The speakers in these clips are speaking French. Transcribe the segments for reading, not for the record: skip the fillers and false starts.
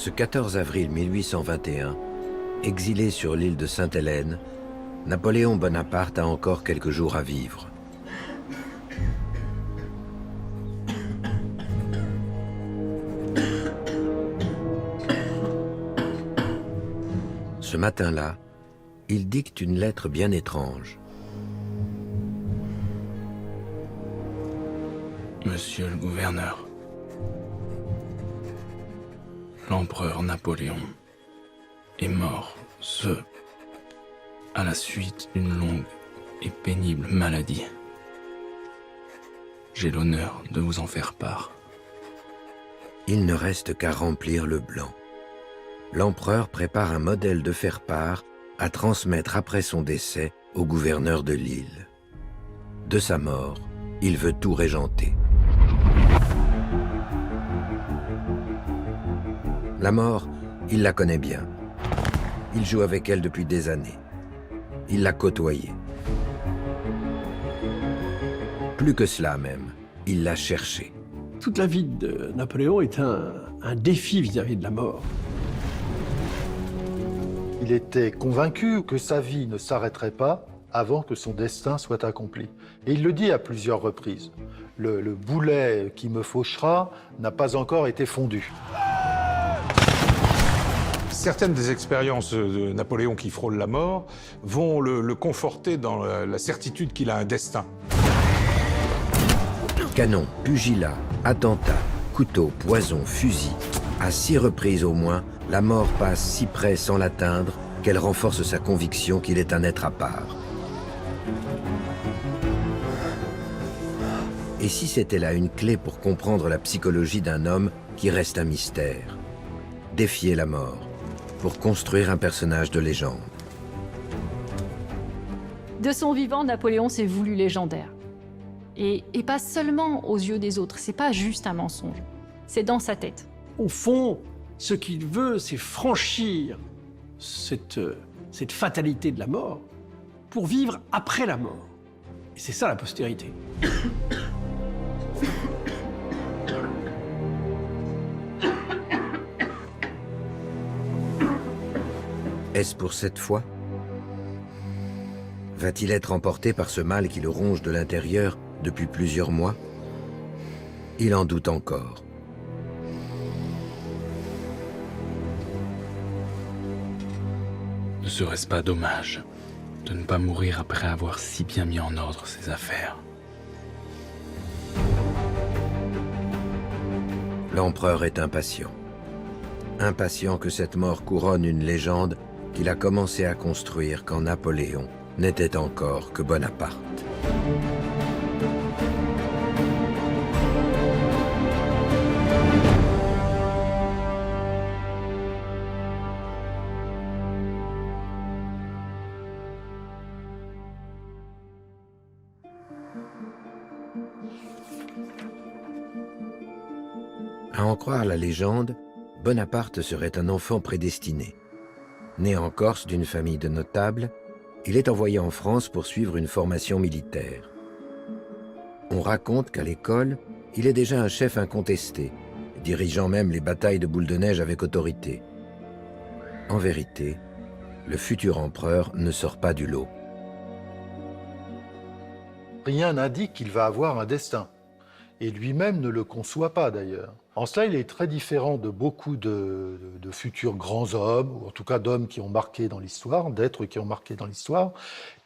Ce 14 avril 1821, exilé sur l'île de Sainte-Hélène, Napoléon Bonaparte a encore quelques jours à vivre. Ce matin-là, il dicte une lettre bien étrange. Monsieur le gouverneur, l'empereur Napoléon est mort, à la suite d'une longue et pénible maladie. J'ai l'honneur de vous en faire part. Il ne reste qu'à remplir le blanc. L'empereur prépare un modèle de faire-part à transmettre après son décès au gouverneur de l'île. De sa mort, il veut tout régenter. La mort, il la connaît bien. Il joue avec elle depuis des années. Il l'a côtoyée. Plus que cela même, il l'a cherchée. Toute la vie de Napoléon est un défi vis-à-vis de la mort. Il était convaincu que sa vie ne s'arrêterait pas avant que son destin soit accompli. Et il le dit à plusieurs reprises. Le boulet qui me fauchera n'a pas encore été fondu. Certaines des expériences de Napoléon qui frôlent la mort vont le conforter dans la certitude qu'il a un destin. Canon, pugilat, attentat, couteau, poison, fusil. À 6 reprises au moins, la mort passe si près sans l'atteindre qu'elle renforce sa conviction qu'il est un être à part. Et si c'était là une clé pour comprendre la psychologie d'un homme qui reste un mystère? Défier la mort, pour construire un personnage de légende. De son vivant, Napoléon s'est voulu légendaire. Et pas seulement aux yeux des autres, c'est pas juste un mensonge, c'est dans sa tête. Au fond, ce qu'il veut, c'est franchir cette fatalité de la mort pour vivre après la mort. Et c'est ça la postérité. Est-ce pour cette fois? Va-t-il être emporté par ce mal qui le ronge de l'intérieur depuis plusieurs mois? Il en doute encore. Ne serait-ce pas dommage de ne pas mourir après avoir si bien mis en ordre ses affaires? L'empereur est impatient. Impatient que cette mort couronne une légende qu'il a commencé à construire quand Napoléon n'était encore que Bonaparte. À en croire la légende, Bonaparte serait un enfant prédestiné. Né en Corse d'une famille de notables, il est envoyé en France pour suivre une formation militaire. On raconte qu'à l'école, il est déjà un chef incontesté, dirigeant même les batailles de boules de neige avec autorité. En vérité, le futur empereur ne sort pas du lot. Rien n'indique qu'il va avoir un destin. Et lui-même ne le conçoit pas d'ailleurs. En cela, il est très différent de beaucoup de futurs grands hommes, ou en tout cas d'hommes qui ont marqué dans l'histoire, d'êtres qui ont marqué dans l'histoire,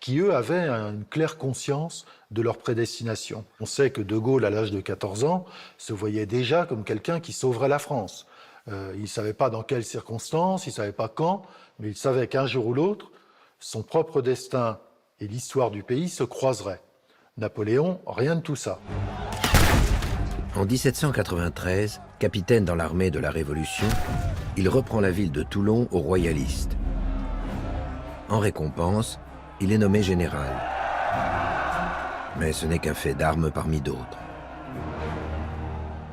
qui eux avaient une claire conscience de leur prédestination. On sait que De Gaulle, à l'âge de 14 ans, se voyait déjà comme quelqu'un qui sauverait la France. Il ne savait pas dans quelles circonstances, il ne savait pas quand, mais il savait qu'un jour ou l'autre, son propre destin et l'histoire du pays se croiseraient. Napoléon, rien de tout ça. En 1793, capitaine dans l'armée de la Révolution, il reprend la ville de Toulon aux royalistes. En récompense, il est nommé général. Mais ce n'est qu'un fait d'armes parmi d'autres.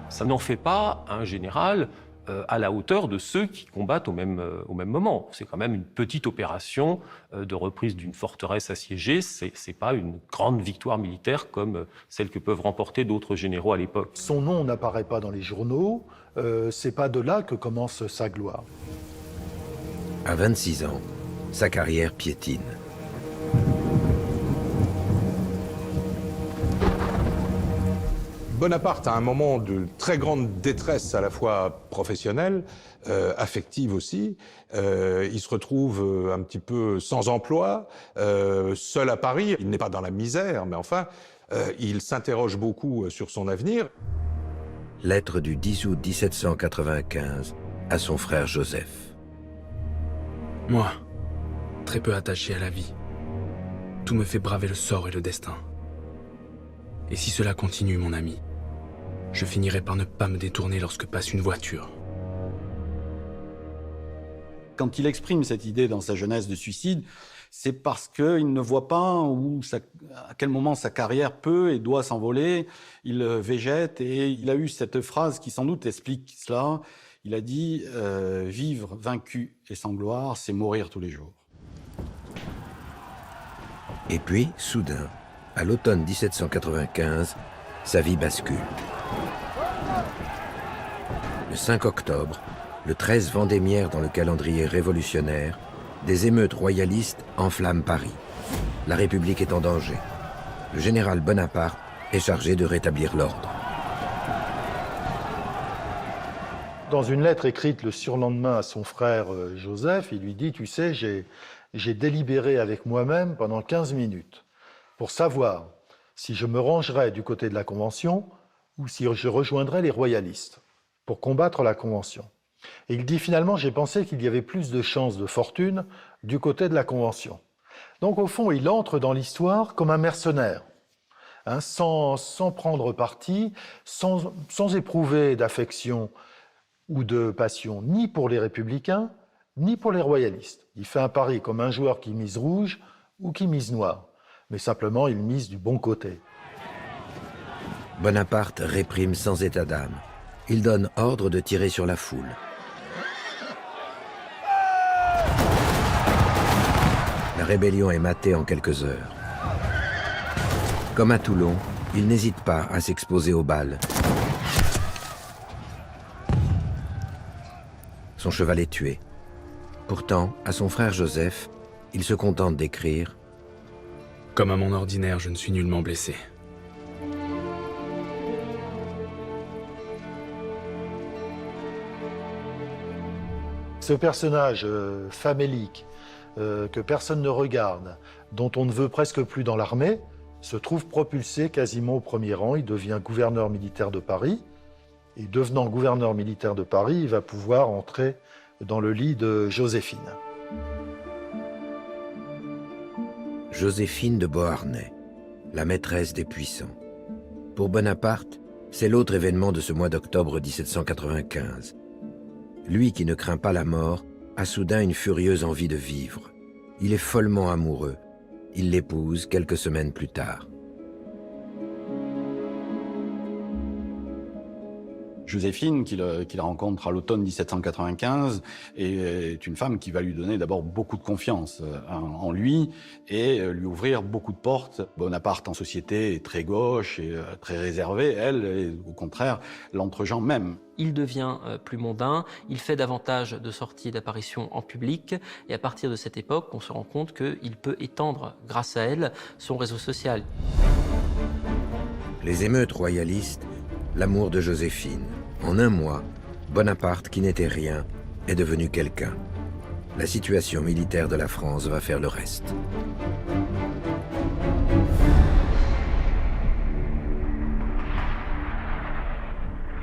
Ça n'en fait pas un général à la hauteur de ceux qui combattent au même moment. C'est quand même une petite opération de reprise d'une forteresse assiégée. C'est pas une grande victoire militaire comme celle que peuvent remporter d'autres généraux à l'époque. Son nom n'apparaît pas dans les journaux, c'est pas de là que commence sa gloire. À 26 ans, sa carrière piétine. Bonaparte a un moment de très grande détresse à la fois professionnelle, affective aussi. Il se retrouve un petit peu sans emploi, seul à Paris. Il n'est pas dans la misère, mais enfin, il s'interroge beaucoup sur son avenir. Lettre du 10 août 1795 à son frère Joseph. Moi, très peu attaché à la vie, tout me fait braver le sort et le destin. Et si cela continue, mon ami, je finirai par ne pas me détourner lorsque passe une voiture. Quand il exprime cette idée dans sa jeunesse de suicide, c'est parce qu'il ne voit pas à quel moment sa carrière peut et doit s'envoler. Il végète et il a eu cette phrase qui sans doute explique cela. Il a dit « Vivre vaincu et sans gloire, c'est mourir tous les jours ». Et puis, soudain, à l'automne 1795, sa vie bascule. Le 5 octobre, le 13 vendémiaire dans le calendrier révolutionnaire, des émeutes royalistes enflamment Paris. La République est en danger. Le général Bonaparte est chargé de rétablir l'ordre. Dans une lettre écrite le surlendemain à son frère Joseph, il lui dit « Tu sais, j'ai délibéré avec moi-même pendant 15 minutes pour savoir si je me rangerais du côté de la Convention ou si je rejoindrais les royalistes pour combattre la Convention. Et il dit finalement, j'ai pensé qu'il y avait plus de chances de fortune du côté de la Convention. Donc au fond, il entre dans l'histoire comme un mercenaire, hein, sans prendre parti, sans éprouver d'affection ou de passion, ni pour les républicains, ni pour les royalistes. Il fait un pari comme un joueur qui mise rouge ou qui mise noir, mais simplement il mise du bon côté. Bonaparte réprime sans état d'âme. Il donne ordre de tirer sur la foule. La rébellion est matée en quelques heures. Comme à Toulon, il n'hésite pas à s'exposer aux balles. Son cheval est tué. Pourtant, à son frère Joseph, il se contente d'écrire « Comme à mon ordinaire, je ne suis nullement blessé. » Ce personnage famélique, que personne ne regarde, dont on ne veut presque plus dans l'armée, se trouve propulsé quasiment au premier rang. Il devient gouverneur militaire de Paris. Et devenant gouverneur militaire de Paris, il va pouvoir entrer dans le lit de Joséphine. Joséphine de Beauharnais, la maîtresse des puissants. Pour Bonaparte, c'est l'autre événement de ce mois d'octobre 1795. Lui qui ne craint pas la mort a soudain une furieuse envie de vivre. Il est follement amoureux. Il l'épouse quelques semaines plus tard. Joséphine, qu'il rencontre à l'automne 1795, est une femme qui va lui donner d'abord beaucoup de confiance en lui et lui ouvrir beaucoup de portes. Bonaparte en société est très gauche et très réservé. Elle est au contraire l'entre-gens même. Il devient plus mondain, il fait davantage de sorties et d'apparitions en public, et à partir de cette époque, on se rend compte qu'il peut étendre, grâce à elle, son réseau social. Les émeutes royalistes, l'amour de Joséphine. En un mois, Bonaparte, qui n'était rien, est devenu quelqu'un. La situation militaire de la France va faire le reste.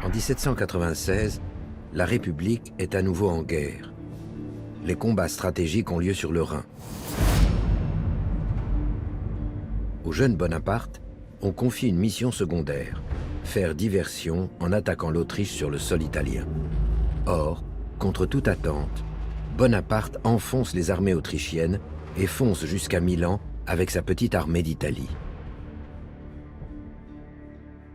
En 1796, la République est à nouveau en guerre. Les combats stratégiques ont lieu sur le Rhin. Au jeune Bonaparte, on confie une mission secondaire, faire diversion en attaquant l'Autriche sur le sol italien. Or, contre toute attente, Bonaparte enfonce les armées autrichiennes et fonce jusqu'à Milan avec sa petite armée d'Italie.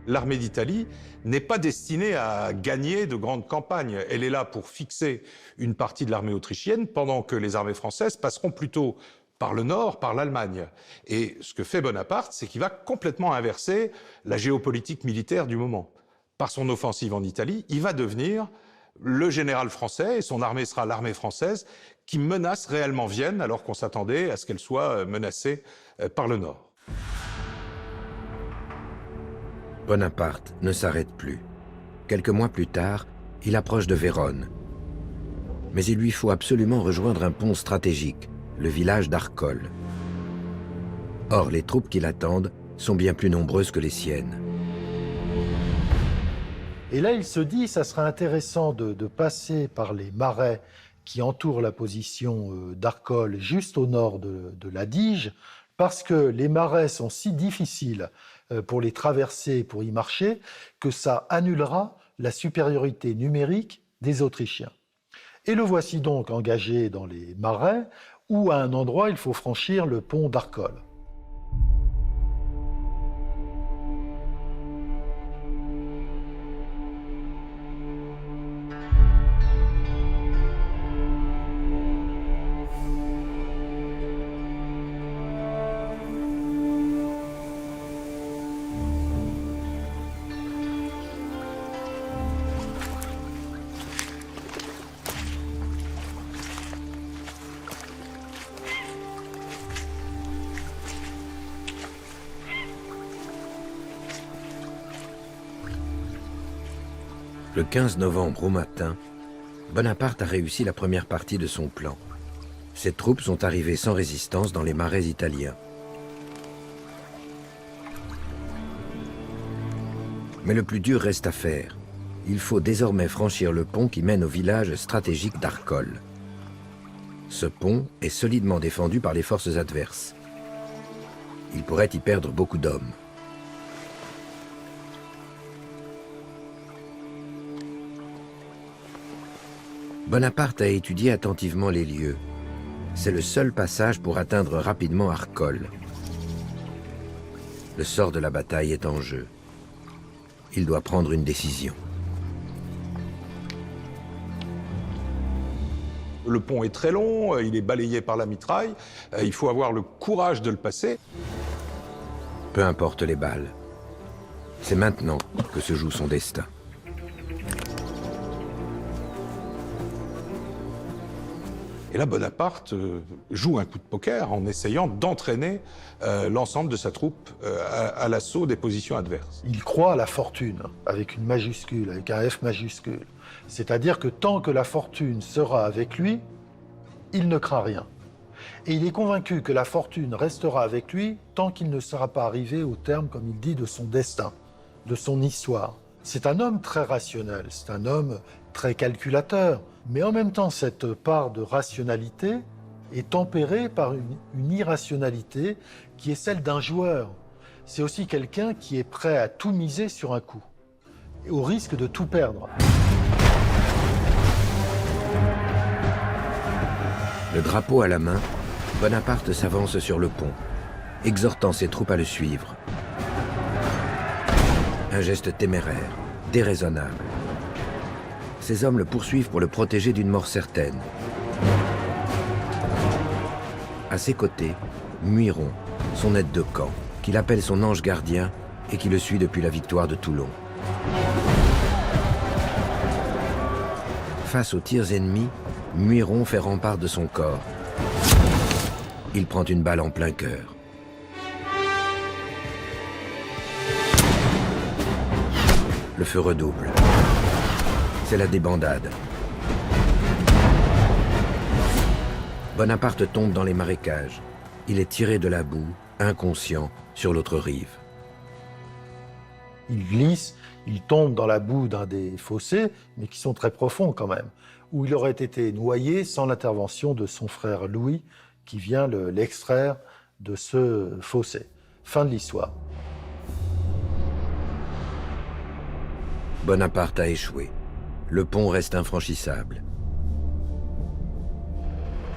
L'armée d'Italie n'est pas destinée à gagner de grandes campagnes. Elle est là pour fixer une partie de l'armée autrichienne, pendant que les armées françaises passeront plutôt par le nord, par l'Allemagne. Et ce que fait Bonaparte, c'est qu'il va complètement inverser la géopolitique militaire du moment. Par son offensive en Italie, il va devenir le général français, et son armée sera l'armée française, qui menace réellement Vienne, alors qu'on s'attendait à ce qu'elle soit menacée par le nord. Bonaparte ne s'arrête plus. Quelques mois plus tard, il approche de Vérone. Mais il lui faut absolument rejoindre un pont stratégique, le village d'Arcole. Or, les troupes qui l'attendent sont bien plus nombreuses que les siennes. Et là, il se dit, ça serait intéressant de passer par les marais qui entourent la position d'Arcole, juste au nord de l'Adige, parce que les marais sont si difficiles pour les traverser, pour y marcher, que ça annulera la supériorité numérique des Autrichiens. Et le voici donc engagé dans les marais, où à un endroit, il faut franchir le pont d'Arcole. Le 15 novembre au matin, Bonaparte a réussi la première partie de son plan. Ses troupes sont arrivées sans résistance dans les marais italiens. Mais le plus dur reste à faire. Il faut désormais franchir le pont qui mène au village stratégique d'Arcole. Ce pont est solidement défendu par les forces adverses. Il pourrait y perdre beaucoup d'hommes. Bonaparte a étudié attentivement les lieux. C'est le seul passage pour atteindre rapidement Arcole. Le sort de la bataille est en jeu. Il doit prendre une décision. Le pont est très long, il est balayé par la mitraille, il faut avoir le courage de le passer. Peu importe les balles. C'est maintenant que se joue son destin. Et là, Bonaparte joue un coup de poker en essayant d'entraîner l'ensemble de sa troupe à l'assaut des positions adverses. Il croit à la fortune, avec une majuscule, avec un F majuscule. C'est-à-dire que tant que la fortune sera avec lui, il ne craint rien. Et il est convaincu que la fortune restera avec lui tant qu'il ne sera pas arrivé au terme, comme il dit, de son destin, de son histoire. C'est un homme très rationnel, c'est un homme très calculateur, mais en même temps, cette part de rationalité est tempérée par une irrationalité qui est celle d'un joueur. C'est aussi quelqu'un qui est prêt à tout miser sur un coup, au risque de tout perdre. Le drapeau à la main, Bonaparte s'avance sur le pont, exhortant ses troupes à le suivre. Un geste téméraire, déraisonnable. Ses hommes le poursuivent pour le protéger d'une mort certaine. À ses côtés, Muiron, son aide de camp, qu'il appelle son ange gardien et qui le suit depuis la victoire de Toulon. Face aux tirs ennemis, Muiron fait rempart de son corps. Il prend une balle en plein cœur. Le feu redouble. C'est la débandade. Bonaparte tombe dans les marécages. Il est tiré de la boue, inconscient, sur l'autre rive. Il glisse, il tombe dans la boue d'un des fossés, mais qui sont très profonds quand même, où il aurait été noyé sans l'intervention de son frère Louis, qui vient l'extraire de ce fossé. Fin de l'histoire. Bonaparte a échoué. Le pont reste infranchissable.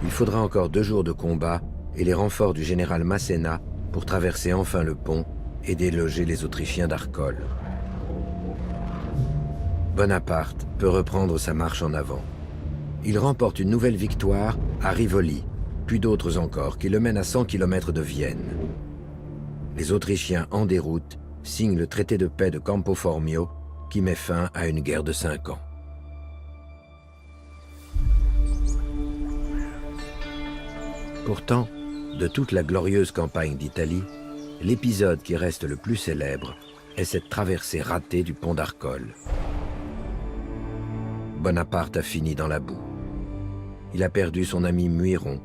Il faudra encore 2 jours de combat et les renforts du général Masséna pour traverser enfin le pont et déloger les Autrichiens d'Arcole. Bonaparte peut reprendre sa marche en avant. Il remporte une nouvelle victoire à Rivoli, puis d'autres encore qui le mènent à 100 km de Vienne. Les Autrichiens en déroute signent le traité de paix de Campo Formio qui met fin à une guerre de 5 ans. Pourtant, de toute la glorieuse campagne d'Italie, l'épisode qui reste le plus célèbre est cette traversée ratée du pont d'Arcole. Bonaparte a fini dans la boue. Il a perdu son ami Muiron,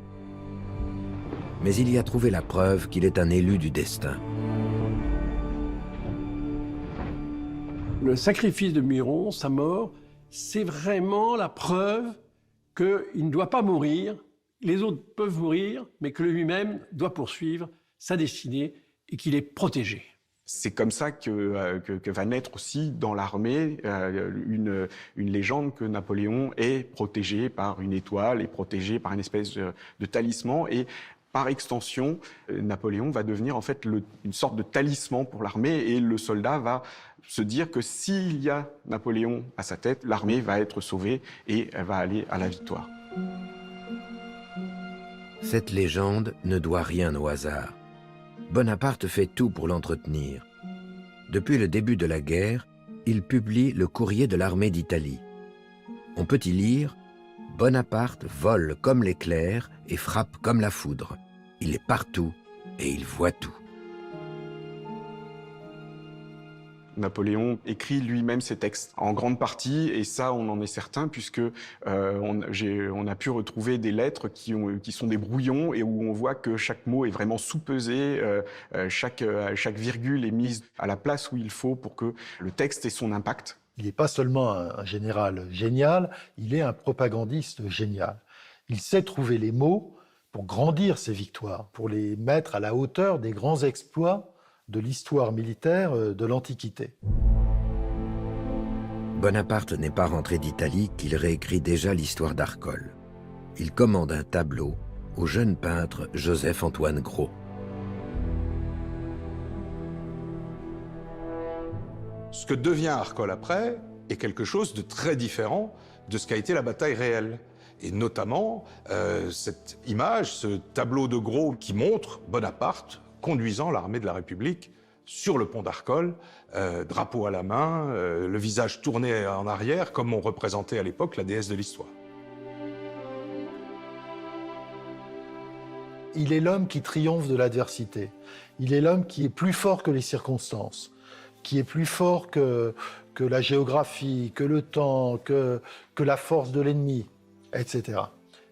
mais il y a trouvé la preuve qu'il est un élu du destin. Le sacrifice de Muiron, sa mort, c'est vraiment la preuve qu'il ne doit pas mourir. Les autres peuvent mourir, mais que lui-même doit poursuivre sa destinée et qu'il est protégé. C'est comme ça que va naître aussi dans l'armée une légende que Napoléon est protégé par une étoile, est protégé par une espèce de talisman. Et par extension, Napoléon va devenir en fait une sorte de talisman pour l'armée, et le soldat va se dire que s'il y a Napoléon à sa tête, l'armée va être sauvée et elle va aller à la victoire. Cette légende ne doit rien au hasard. Bonaparte fait tout pour l'entretenir. Depuis le début de la guerre, il publie le courrier de l'armée d'Italie. On peut y lire « Bonaparte vole comme l'éclair et frappe comme la foudre. Il est partout et il voit tout. » Napoléon écrit lui-même ses textes en grande partie, et ça on en est certain puisque on a pu retrouver des lettres qui sont des brouillons et où on voit que chaque mot est vraiment sous-pesé, chaque virgule est mise à la place où il faut pour que le texte ait son impact. Il n'est pas seulement un général génial, il est un propagandiste génial. Il sait trouver les mots pour grandir ses victoires, pour les mettre à la hauteur des grands exploits de l'histoire militaire de l'Antiquité. Bonaparte n'est pas rentré d'Italie qu'il réécrit déjà l'histoire d'Arcole. Il commande un tableau au jeune peintre Joseph-Antoine Gros. Ce que devient Arcole après est quelque chose de très différent de ce qu'a été la bataille réelle. Et notamment cette image, ce tableau de Gros qui montre Bonaparte conduisant l'armée de la République sur le pont d'Arcole, drapeau à la main, le visage tourné en arrière, comme on représentait à l'époque la déesse de l'histoire. Il est l'homme qui triomphe de l'adversité. Il est l'homme qui est plus fort que les circonstances, qui est plus fort que la géographie, que le temps, que la force de l'ennemi, etc.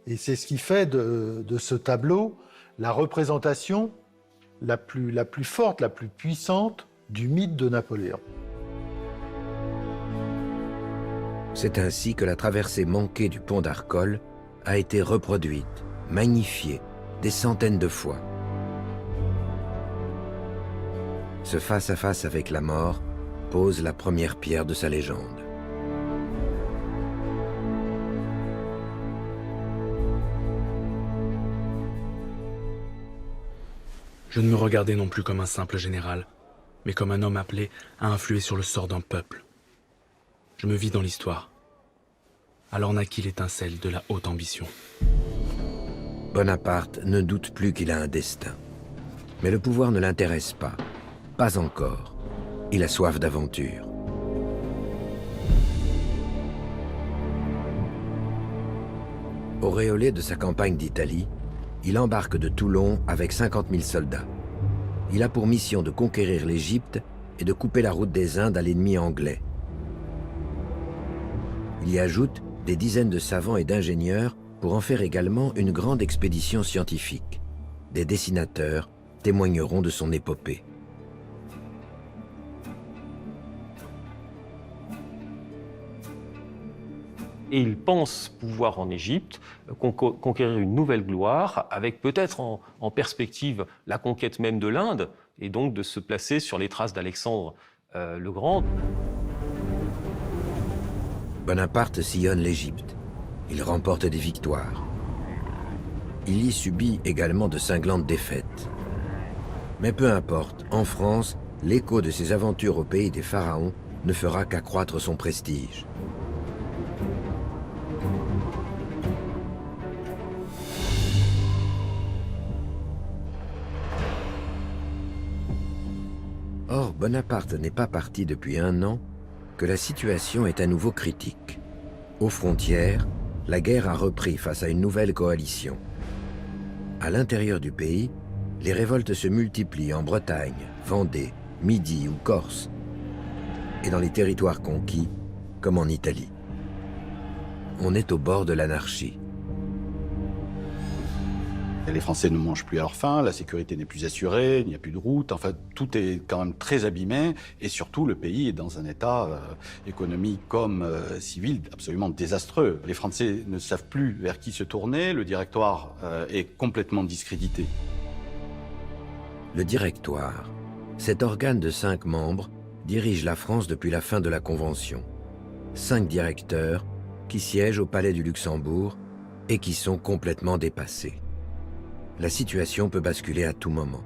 Et c'est ce qui fait de ce tableau la représentation la plus forte, la plus puissante du mythe de Napoléon. C'est ainsi que la traversée manquée du pont d'Arcole a été reproduite, magnifiée, des centaines de fois. Ce face-à-face avec la mort pose la première pierre de sa légende. Je ne me regardais non plus comme un simple général, mais comme un homme appelé à influer sur le sort d'un peuple. Je me vis dans l'histoire. Alors naquit l'étincelle de la haute ambition. Bonaparte ne doute plus qu'il a un destin. Mais le pouvoir ne l'intéresse pas. Pas encore. Il a soif d'aventure. Auréolé de sa campagne d'Italie, il embarque de Toulon avec 50 000 soldats. Il a pour mission de conquérir l'Égypte et de couper la route des Indes à l'ennemi anglais. Il y ajoute des dizaines de savants et d'ingénieurs pour en faire également une grande expédition scientifique. Des dessinateurs témoigneront de son épopée. Et il pense pouvoir en Égypte conquérir une nouvelle gloire, avec peut-être en perspective la conquête même de l'Inde, et donc de se placer sur les traces d'Alexandre le Grand. Bonaparte sillonne l'Égypte. Il remporte des victoires. Il y subit également de cinglantes défaites. Mais peu importe, en France, l'écho de ses aventures au pays des pharaons ne fera qu'accroître son prestige. Or, Bonaparte n'est pas parti depuis 1 an que la situation est à nouveau critique. Aux frontières, la guerre a repris face à une nouvelle coalition. À l'intérieur du pays, les révoltes se multiplient en Bretagne, Vendée, Midi ou Corse, et dans les territoires conquis, comme en Italie. On est au bord de l'anarchie. Les Français ne mangent plus à leur faim, la sécurité n'est plus assurée, il n'y a plus de route, enfin tout est quand même très abîmé et surtout le pays est dans un état économique comme civil absolument désastreux. Les Français ne savent plus vers qui se tourner, le directoire est complètement discrédité. Le directoire, cet organe de 5 membres, dirige la France depuis la fin de la Convention. 5 directeurs qui siègent au Palais du Luxembourg et qui sont complètement dépassés. La situation peut basculer à tout moment.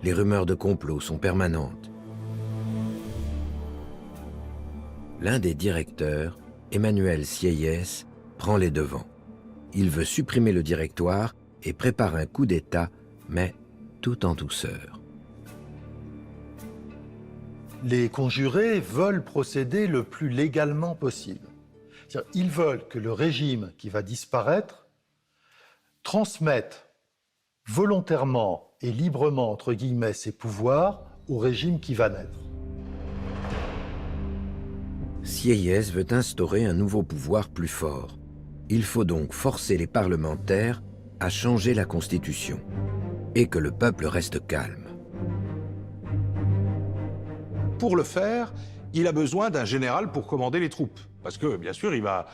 Les rumeurs de complot sont permanentes. L'un des directeurs, Emmanuel Sieyès, prend les devants. Il veut supprimer le directoire et prépare un coup d'État, mais tout en douceur. Les conjurés veulent procéder le plus légalement possible. C'est-à-dire, ils veulent que le régime qui va disparaître transmette volontairement et librement, entre guillemets, ses pouvoirs au régime qui va naître. Sieyès veut instaurer un nouveau pouvoir plus fort. Il faut donc forcer les parlementaires à changer la Constitution et que le peuple reste calme. Pour le faire, il a besoin d'un général pour commander les troupes. Parce que, bien sûr, il va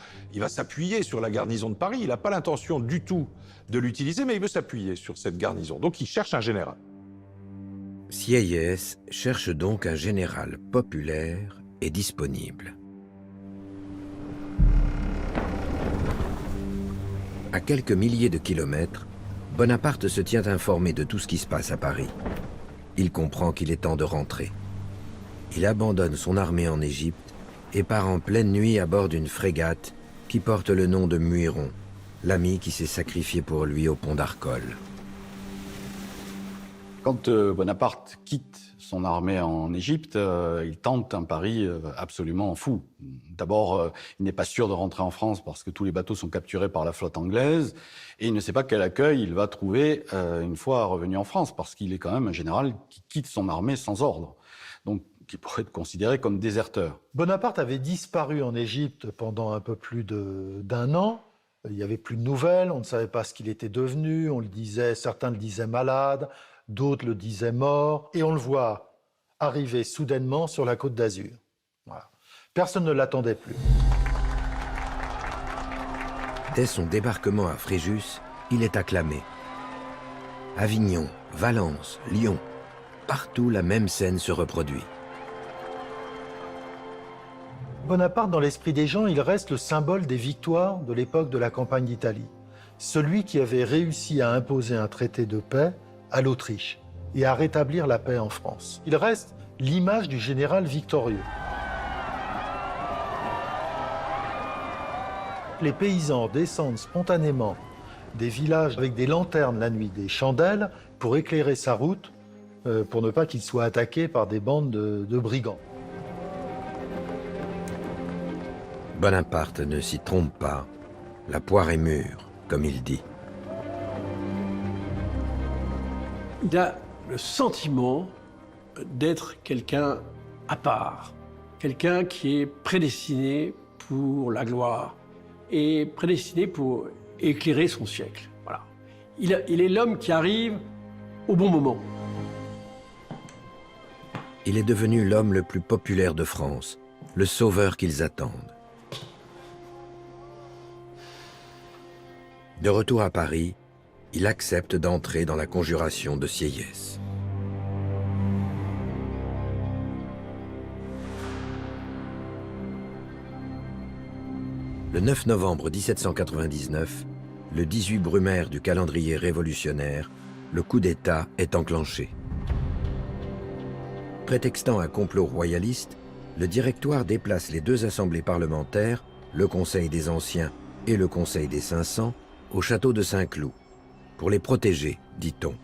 s'appuyer sur la garnison de Paris. Il n'a pas l'intention du tout de l'utiliser, mais il veut s'appuyer sur cette garnison. Donc il cherche un général. Sieyès cherche donc un général populaire et disponible. À quelques milliers de kilomètres, Bonaparte se tient informé de tout ce qui se passe à Paris. Il comprend qu'il est temps de rentrer. Il abandonne son armée en Égypte et part en pleine nuit à bord d'une frégate qui porte le nom de Muiron, l'ami qui s'est sacrifié pour lui au pont d'Arcole. Quand Bonaparte quitte son armée en Égypte, il tente un pari absolument fou. D'abord, il n'est pas sûr de rentrer en France parce que tous les bateaux sont capturés par la flotte anglaise et il ne sait pas quel accueil il va trouver une fois revenu en France parce qu'il est quand même un général qui quitte son armée sans ordre, donc qui pourrait être considéré comme déserteur. Bonaparte avait disparu en Égypte pendant un peu plus d'1 an. Il n'y avait plus de nouvelles, on ne savait pas ce qu'il était devenu, on le disait, certains le disaient malade, d'autres le disaient mort, et on le voit arriver soudainement sur la Côte d'Azur. Voilà. Personne ne l'attendait plus. Dès son débarquement à Fréjus, il est acclamé. Avignon, Valence, Lyon, partout la même scène se reproduit. Bonaparte, dans l'esprit des gens, il reste le symbole des victoires de l'époque de la campagne d'Italie. Celui qui avait réussi à imposer un traité de paix à l'Autriche et à rétablir la paix en France. Il reste l'image du général victorieux. Les paysans descendent spontanément des villages avec des lanternes la nuit, des chandelles, pour éclairer sa route, pour ne pas qu'il soit attaqué par des bandes de brigands. Bonaparte ne s'y trompe pas. La poire est mûre, comme il dit. Il a le sentiment d'être quelqu'un à part, quelqu'un qui est prédestiné pour la gloire et prédestiné pour éclairer son siècle. Voilà. Il est l'homme qui arrive au bon moment. Il est devenu l'homme le plus populaire de France, le sauveur qu'ils attendent. De retour à Paris, il accepte d'entrer dans la conjuration de Sieyès. Le 9 novembre 1799, le 18 Brumaire du calendrier révolutionnaire, le coup d'État est enclenché. Prétextant un complot royaliste, le Directoire déplace les deux assemblées parlementaires, le Conseil des Anciens et le Conseil des 500, au château de Saint-Cloud, pour les protéger, dit-on.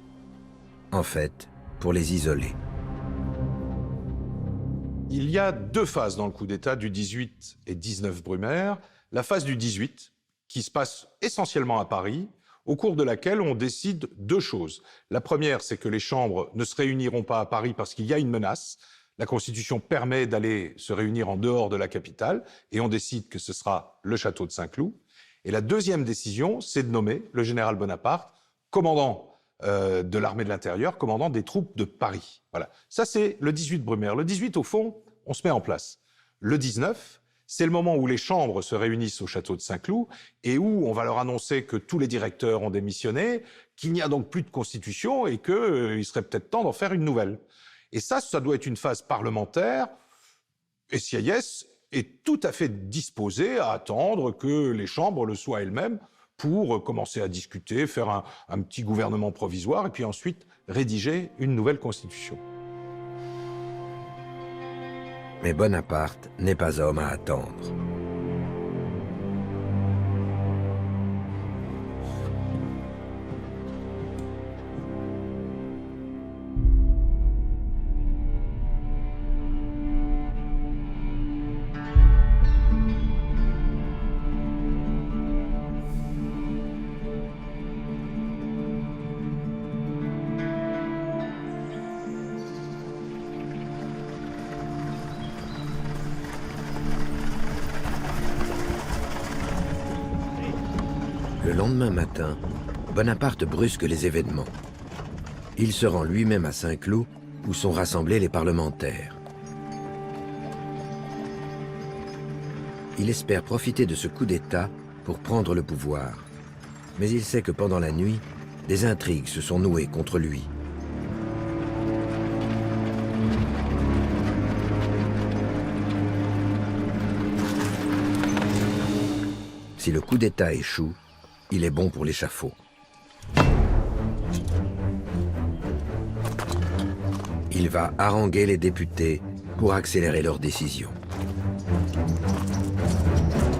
En fait, pour les isoler. Il y a deux phases dans le coup d'État du 18 et 19 Brumaire. La phase du 18, qui se passe essentiellement à Paris, au cours de laquelle on décide deux choses. La première, c'est que les chambres ne se réuniront pas à Paris parce qu'il y a une menace. La Constitution permet d'aller se réunir en dehors de la capitale, et on décide que ce sera le château de Saint-Cloud. Et la deuxième décision, c'est de nommer le général Bonaparte commandant de l'armée de l'intérieur, commandant des troupes de Paris. Voilà. Ça, c'est le 18 Brumaire. Le 18, au fond, on se met en place. Le 19, c'est le moment où les chambres se réunissent au château de Saint-Cloud et où on va leur annoncer que tous les directeurs ont démissionné, qu'il n'y a donc plus de constitution et qu'il serait peut-être temps d'en faire une nouvelle. Et ça doit être une phase parlementaire, et Sieyès est tout à fait disposé à attendre que les chambres le soient elles-mêmes pour commencer à discuter, faire un petit gouvernement provisoire et puis ensuite rédiger une nouvelle constitution. Mais Bonaparte n'est pas homme à attendre. Le lendemain matin, Bonaparte brusque les événements. Il se rend lui-même à Saint-Cloud, où sont rassemblés les parlementaires. Il espère profiter de ce coup d'État pour prendre le pouvoir. Mais il sait que pendant la nuit, des intrigues se sont nouées contre lui. Si le coup d'État échoue, il est bon pour l'échafaud. Il va haranguer les députés pour accélérer leurs décisions.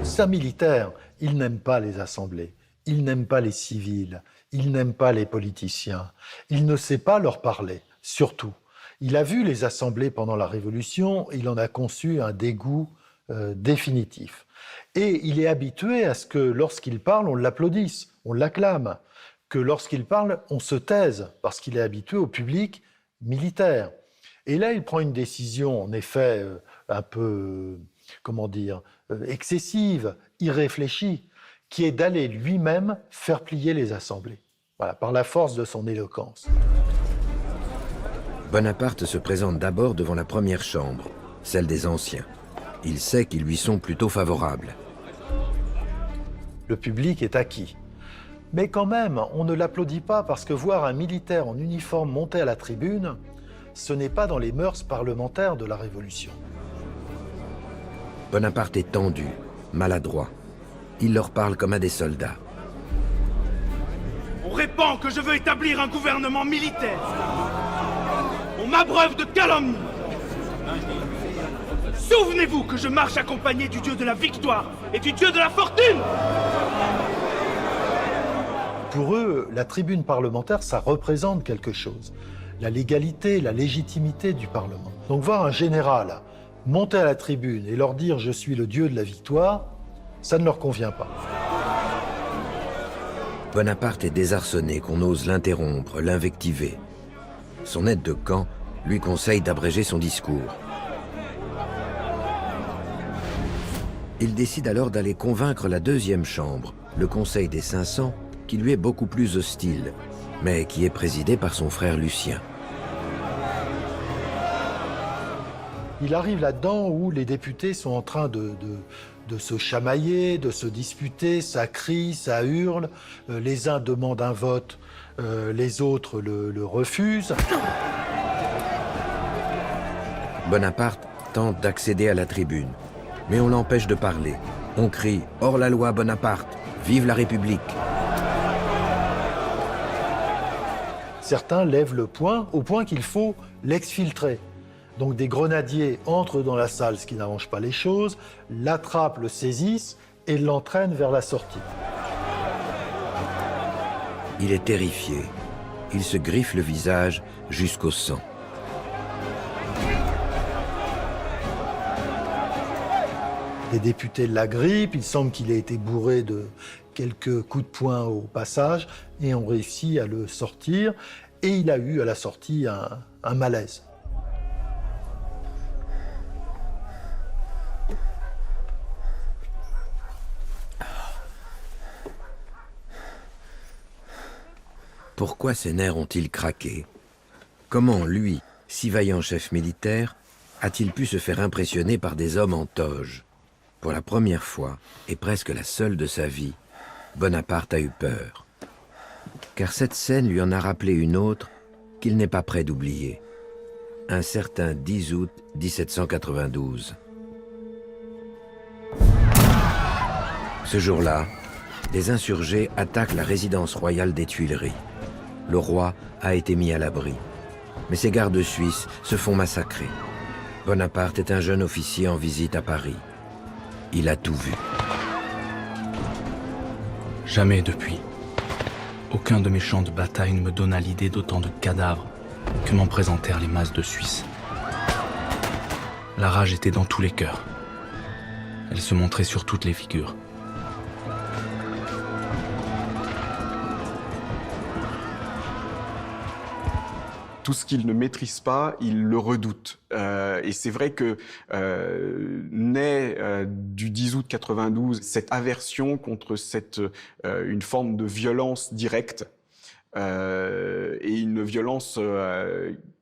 C'est un militaire, il n'aime pas les assemblées, il n'aime pas les civils, il n'aime pas les politiciens, il ne sait pas leur parler, surtout. Il a vu les assemblées pendant la Révolution, il en a conçu un dégoût définitif. Et il est habitué à ce que lorsqu'il parle, on l'applaudisse, on l'acclame, que lorsqu'il parle, on se taise, parce qu'il est habitué au public militaire. Et là, il prend une décision, en effet, un peu, excessive, irréfléchie, qui est d'aller lui-même faire plier les assemblées, voilà, par la force de son éloquence. Bonaparte se présente d'abord devant la première chambre, celle des anciens. Il sait qu'ils lui sont plutôt favorables. Le public est acquis. Mais quand même, on ne l'applaudit pas parce que voir un militaire en uniforme monter à la tribune, ce n'est pas dans les mœurs parlementaires de la Révolution. Bonaparte est tendu, maladroit. Il leur parle comme à des soldats. On répand que je veux établir un gouvernement militaire. On m'abreuve de calomnie. Souvenez-vous que je marche accompagné du dieu de la victoire et du dieu de la fortune. Pour eux, la tribune parlementaire, ça représente quelque chose. La légalité, la légitimité du Parlement. Donc voir un général monter à la tribune et leur dire « je suis le dieu de la victoire », ça ne leur convient pas. Bonaparte est désarçonné qu'on ose l'interrompre, l'invectiver. Son aide de camp lui conseille d'abréger son discours. Il décide alors d'aller convaincre la deuxième chambre, le Conseil des 500, qui lui est beaucoup plus hostile, mais qui est présidé par son frère Lucien. Il arrive là-dedans où les députés sont en train de se chamailler, de se disputer, ça crie, ça hurle, les uns demandent un vote, les autres le refusent. Bonaparte tente d'accéder à la tribune, mais on l'empêche de parler. On crie « Hors la loi Bonaparte, vive la République !» Certains lèvent le poing au point qu'il faut l'exfiltrer. Donc des grenadiers entrent dans la salle, ce qui n'arrange pas les choses, l'attrapent, le saisissent et l'entraînent vers la sortie. Il est terrifié. Il se griffe le visage jusqu'au sang. Les députés l'agrippent, il semble qu'il ait été bourré de quelques coups de poing au passage et ont réussi à le sortir. Et il a eu à la sortie un malaise. Pourquoi ses nerfs ont-ils craqué? Comment lui, si vaillant chef militaire, a-t-il pu se faire impressionner par des hommes en toge? Pour la première fois, et presque la seule de sa vie, Bonaparte a eu peur. Car cette scène lui en a rappelé une autre qu'il n'est pas prêt d'oublier. Un certain 10 août 1792. Ce jour-là, des insurgés attaquent la résidence royale des Tuileries. Le roi a été mis à l'abri. Mais ses gardes suisses se font massacrer. Bonaparte est un jeune officier en visite à Paris. Il a tout vu. Jamais depuis. Aucun de mes champs de bataille ne me donna l'idée d'autant de cadavres que m'en présentèrent les masses de Suisses. La rage était dans tous les cœurs. Elle se montrait sur toutes les figures. Tout ce qu'il ne maîtrise pas, il le redoute. Et c'est vrai que naît du 10 août 92 cette aversion contre une forme de violence directe et une violence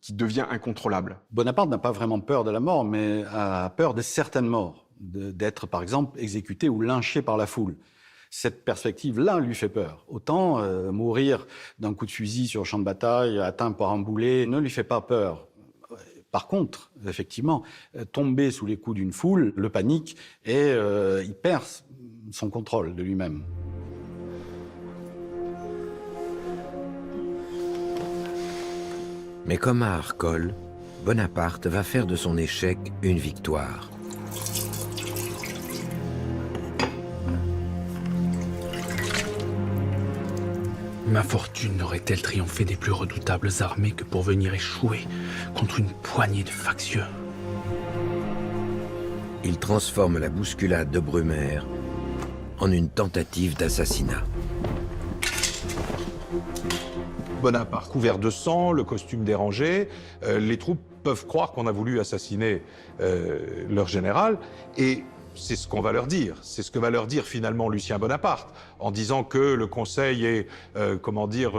qui devient incontrôlable. Bonaparte n'a pas vraiment peur de la mort, mais a peur de certaines morts, d'être par exemple exécuté ou lynché par la foule. Cette perspective-là lui fait peur. Autant mourir d'un coup de fusil sur le champ de bataille, atteint par un boulet, ne lui fait pas peur. Par contre, effectivement, tomber sous les coups d'une foule le panique et il perd son contrôle de lui-même. Mais comme à Arcole, Bonaparte va faire de son échec une victoire. Ma fortune n'aurait-elle triomphé des plus redoutables armées que pour venir échouer contre une poignée de factieux? Il transforme la bousculade de Brumaire en une tentative d'assassinat. Bonaparte couvert de sang, le costume dérangé, les troupes peuvent croire qu'on a voulu assassiner leur général, et c'est ce qu'on va leur dire. C'est ce que va leur dire finalement Lucien Bonaparte, en disant que le Conseil est,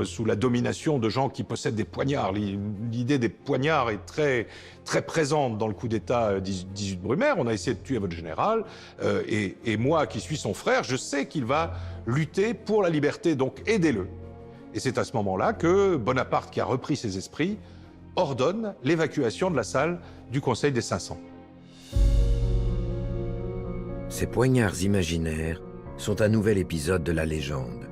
sous la domination de gens qui possèdent des poignards. L'idée des poignards est très, très présente dans le coup d'État 18 Brumaire. On a essayé de tuer votre général, et moi, qui suis son frère, je sais qu'il va lutter pour la liberté, donc aidez-le. Et c'est à ce moment-là que Bonaparte, qui a repris ses esprits, ordonne l'évacuation de la salle du Conseil des 500. Ces poignards imaginaires sont un nouvel épisode de la légende.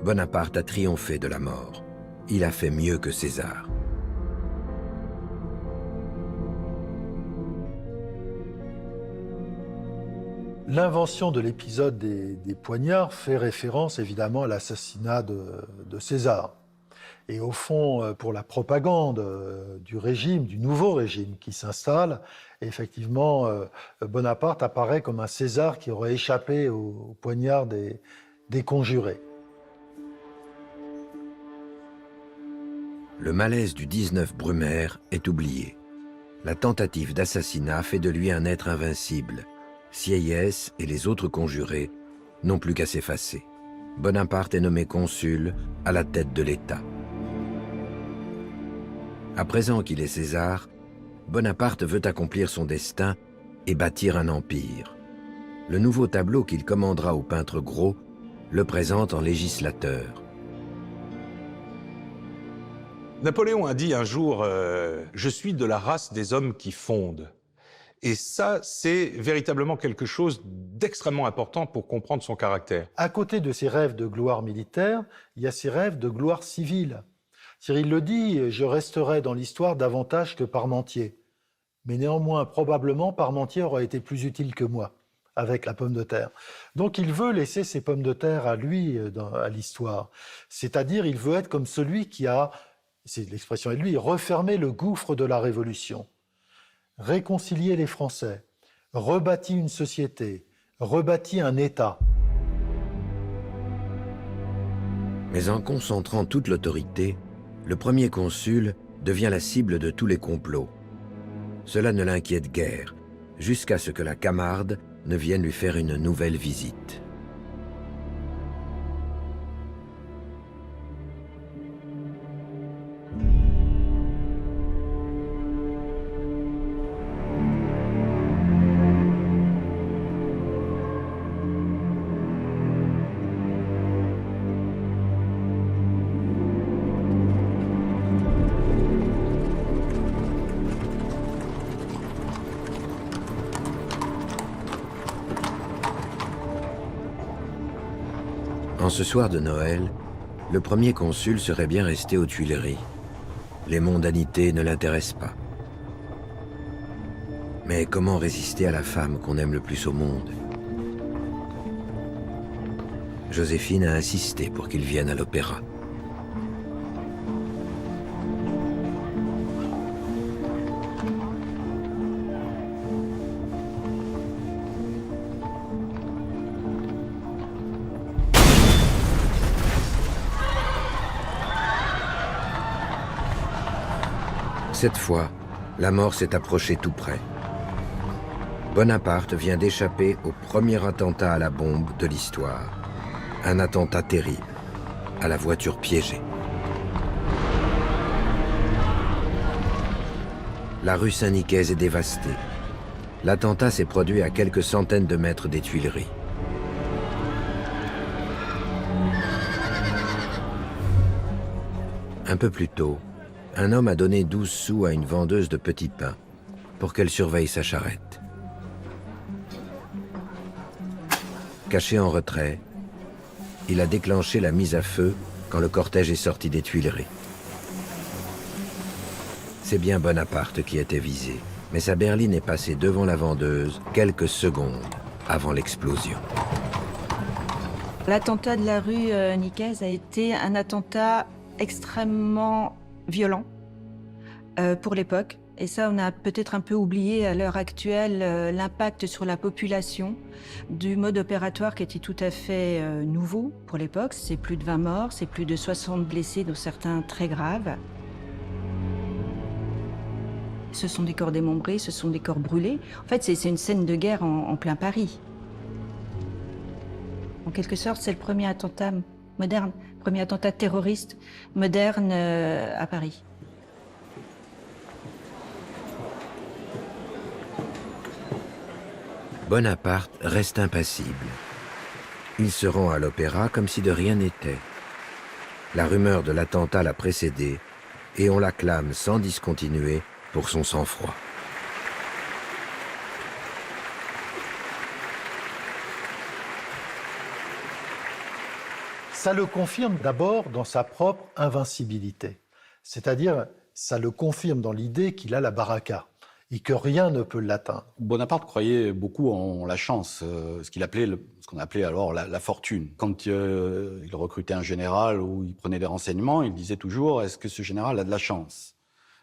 Bonaparte a triomphé de la mort. Il a fait mieux que César. L'invention de l'épisode des poignards fait référence évidemment à l'assassinat de César. Et au fond, pour la propagande du régime, du nouveau régime qui s'installe, effectivement, Bonaparte apparaît comme un César qui aurait échappé au poignard des conjurés. Le malaise du 19 Brumaire est oublié. La tentative d'assassinat fait de lui un être invincible. Sieyès et les autres conjurés n'ont plus qu'à s'effacer. Bonaparte est nommé consul à la tête de l'État. À présent qu'il est César, Bonaparte veut accomplir son destin et bâtir un empire. Le nouveau tableau qu'il commandera au peintre Gros le présente en législateur. Napoléon a dit un jour « Je suis de la race des hommes qui fondent ». Et ça, c'est véritablement quelque chose d'extrêmement important pour comprendre son caractère. À côté de ses rêves de gloire militaire, il y a ses rêves de gloire civile. Cyril le dit, je resterai dans l'histoire davantage que Parmentier. Mais néanmoins, probablement, Parmentier aurait été plus utile que moi, avec la pomme de terre. Donc il veut laisser ses pommes de terre à lui, à l'histoire. C'est-à-dire, il veut être comme celui qui a, c'est l'expression est de lui, refermé le gouffre de la Révolution, réconcilié les Français, rebâti une société, rebâti un État. Mais en concentrant toute l'autorité, le premier consul devient la cible de tous les complots. Cela ne l'inquiète guère, jusqu'à ce que la Camarde ne vienne lui faire une nouvelle visite. En ce soir de Noël, le premier consul serait bien resté aux Tuileries. Les mondanités ne l'intéressent pas. Mais comment résister à la femme qu'on aime le plus au monde? Joséphine a insisté pour qu'il vienne à l'opéra. Cette fois, la mort s'est approchée tout près. Bonaparte vient d'échapper au premier attentat à la bombe de l'histoire. Un attentat terrible, à la voiture piégée. La rue Saint-Nicaise est dévastée. L'attentat s'est produit à quelques centaines de mètres des Tuileries. Un peu plus tôt, un homme a donné 12 sous à une vendeuse de petits pains pour qu'elle surveille sa charrette. Caché en retrait, il a déclenché la mise à feu quand le cortège est sorti des Tuileries. C'est bien Bonaparte qui était visé, mais sa berline est passée devant la vendeuse quelques secondes avant l'explosion. L'attentat de la rue Nicaise a été un attentat extrêmement violent pour l'époque. Et ça, on a peut-être un peu oublié à l'heure actuelle l'impact sur la population du mode opératoire qui était tout à fait nouveau pour l'époque. C'est plus de 20 morts, c'est plus de 60 blessés, dont certains très graves. Ce sont des corps démembrés, ce sont des corps brûlés. En fait, c'est une scène de guerre en plein Paris. En quelque sorte, c'est le premier attentat moderne, premier attentat terroriste moderne à Paris. Bonaparte reste impassible. Il se rend à l'opéra comme si de rien n'était. La rumeur de l'attentat l'a précédé et on l'acclame sans discontinuer pour son sang-froid. Ça le confirme d'abord dans sa propre invincibilité. C'est-à-dire, ça le confirme dans l'idée qu'il a la baraka et que rien ne peut l'atteindre. Bonaparte croyait beaucoup en la chance, ce qu'on appelait alors la fortune. Quand il recrutait un général ou il prenait des renseignements, il disait toujours « est-ce que ce général a de la chance ?»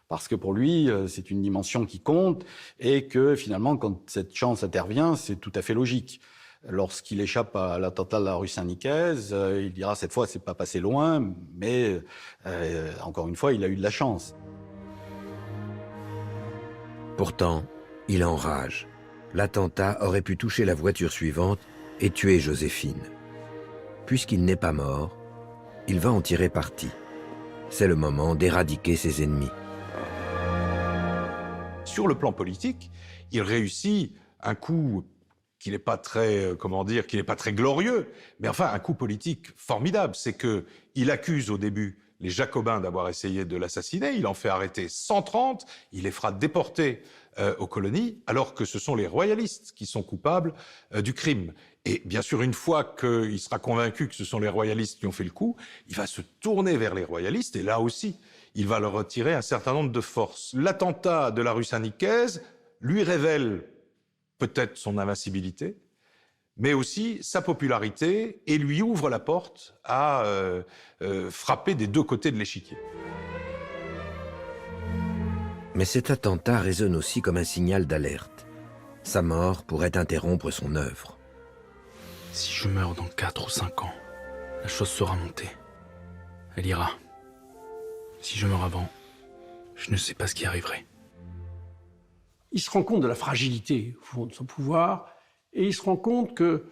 Parce que pour lui, c'est une dimension qui compte et que finalement, quand cette chance intervient, c'est tout à fait logique. Lorsqu'il échappe à l'attentat de la rue Saint-Nicaise, il dira cette fois, c'est pas passé loin, mais encore une fois, il a eu de la chance. Pourtant, il enrage. L'attentat aurait pu toucher la voiture suivante et tuer Joséphine. Puisqu'il n'est pas mort, il va en tirer parti. C'est le moment d'éradiquer ses ennemis. Sur le plan politique, il réussit un coup qui n'est pas très, qui n'est pas très glorieux, mais enfin un coup politique formidable. C'est qu'il accuse au début les Jacobins d'avoir essayé de l'assassiner, il en fait arrêter 130, il les fera déporter aux colonies, alors que ce sont les royalistes qui sont coupables du crime. Et bien sûr, une fois qu'il sera convaincu que ce sont les royalistes qui ont fait le coup, il va se tourner vers les royalistes, et là aussi, il va leur retirer un certain nombre de forces. L'attentat de la rue Saint-Nicaise lui révèle peut-être son invincibilité, mais aussi sa popularité, et lui ouvre la porte à frapper des deux côtés de l'échiquier. Mais cet attentat résonne aussi comme un signal d'alerte. Sa mort pourrait interrompre son œuvre. Si je meurs dans 4 ou 5 ans, la chose sera montée. Elle ira. Si je meurs avant, je ne sais pas ce qui arriverait. Il se rend compte de la fragilité au fond, de son pouvoir, et il se rend compte que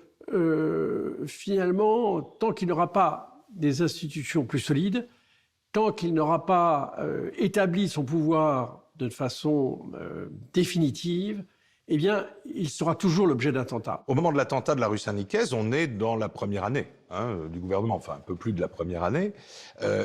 finalement, tant qu'il n'aura pas des institutions plus solides, tant qu'il n'aura pas établi son pouvoir de façon définitive, eh bien, il sera toujours l'objet d'attentats. Au moment de l'attentat de la rue Saint-Nicaise, on est dans la première année du gouvernement, enfin un peu plus de la première année,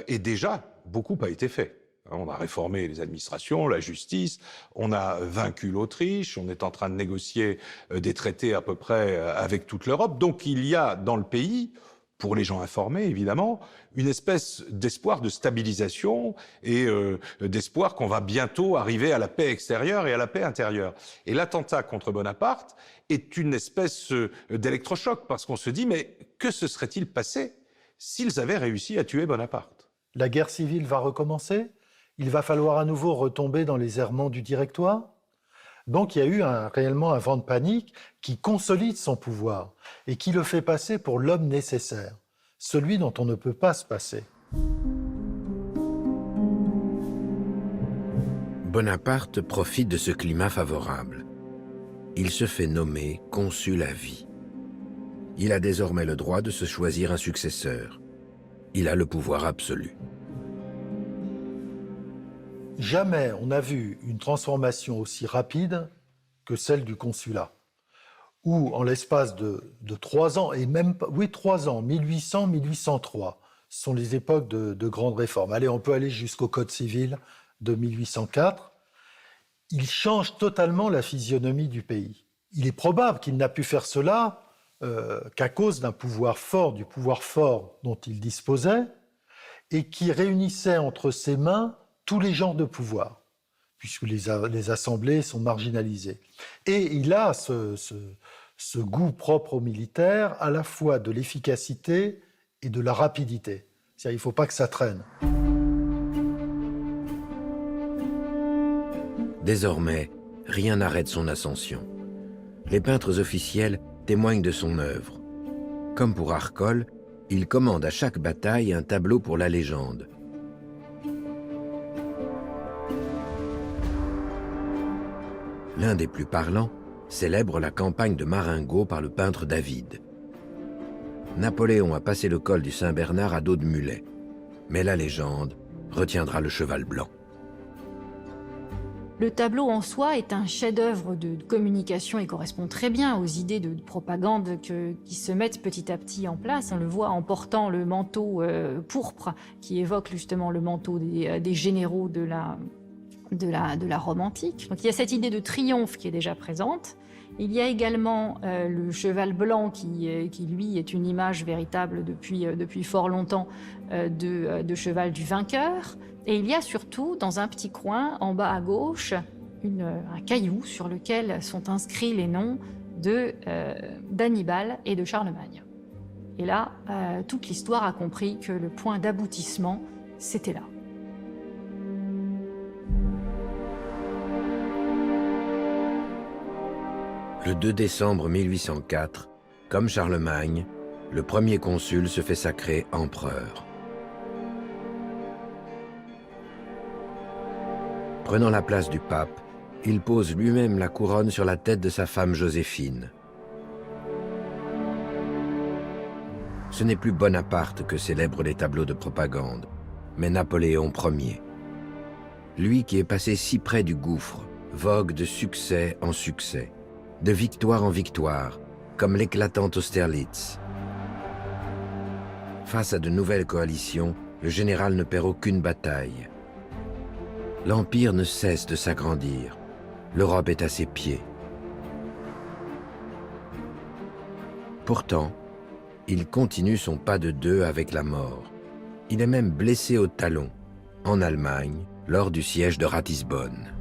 et déjà, beaucoup a été fait. On a réformé les administrations, la justice, on a vaincu l'Autriche, on est en train de négocier des traités à peu près avec toute l'Europe. Donc il y a dans le pays, pour les gens informés évidemment, une espèce d'espoir de stabilisation et d'espoir qu'on va bientôt arriver à la paix extérieure et à la paix intérieure. Et l'attentat contre Bonaparte est une espèce d'électrochoc, parce qu'on se dit, mais que se serait-il passé s'ils avaient réussi à tuer Bonaparte? La guerre civile va recommencer? Il va falloir à nouveau retomber dans les errements du Directoire? Donc il y a eu réellement un vent de panique qui consolide son pouvoir et qui le fait passer pour l'homme nécessaire, celui dont on ne peut pas se passer. Bonaparte profite de ce climat favorable. Il se fait nommer consul à vie. Il a désormais le droit de se choisir un successeur. Il a le pouvoir absolu. Jamais on n'a vu une transformation aussi rapide que celle du consulat, où en l'espace de 3 ans, et même, oui, 3 ans, 1800-1803, sont les époques de grandes réformes. Allez, on peut aller jusqu'au Code civil de 1804. Il change totalement la physionomie du pays. Il est probable qu'il n'a pu faire cela qu'à cause d'un pouvoir fort, du pouvoir fort dont il disposait, et qui réunissait entre ses mains tous les genres de pouvoir, puisque les assemblées sont marginalisées. Et il a ce goût propre aux militaires, à la fois de l'efficacité et de la rapidité. C'est-à-dire, il ne faut pas que ça traîne. Désormais, rien n'arrête son ascension. Les peintres officiels témoignent de son œuvre. Comme pour Arcole, il commande à chaque bataille un tableau pour la légende. L'un des plus parlants célèbre la campagne de Marengo par le peintre David. Napoléon a passé le col du Saint-Bernard à dos de mulet, mais la légende retiendra le cheval blanc. Le tableau en soi est un chef-d'œuvre de communication et correspond très bien aux idées de propagande qui se mettent petit à petit en place. On le voit en portant le manteau pourpre qui évoque justement le manteau des généraux de la Rome antique. Donc il y a cette idée de triomphe qui est déjà présente. Il y a également le cheval blanc qui lui est une image véritable depuis fort longtemps de cheval du vainqueur. Et il y a surtout dans un petit coin en bas à gauche un caillou sur lequel sont inscrits les noms d'Hannibal et de Charlemagne. Et là, toute l'histoire a compris que le point d'aboutissement, c'était là. Le 2 décembre 1804, comme Charlemagne, le premier consul se fait sacrer empereur. Prenant la place du pape, il pose lui-même la couronne sur la tête de sa femme Joséphine. Ce n'est plus Bonaparte que célèbre les tableaux de propagande, mais Napoléon Ier. Lui qui est passé si près du gouffre, vogue de succès en succès, de victoire en victoire, comme l'éclatante Austerlitz. Face à de nouvelles coalitions, le général ne perd aucune bataille. L'Empire ne cesse de s'agrandir. L'Europe est à ses pieds. Pourtant, il continue son pas de deux avec la mort. Il est même blessé au talon, en Allemagne, lors du siège de Ratisbonne.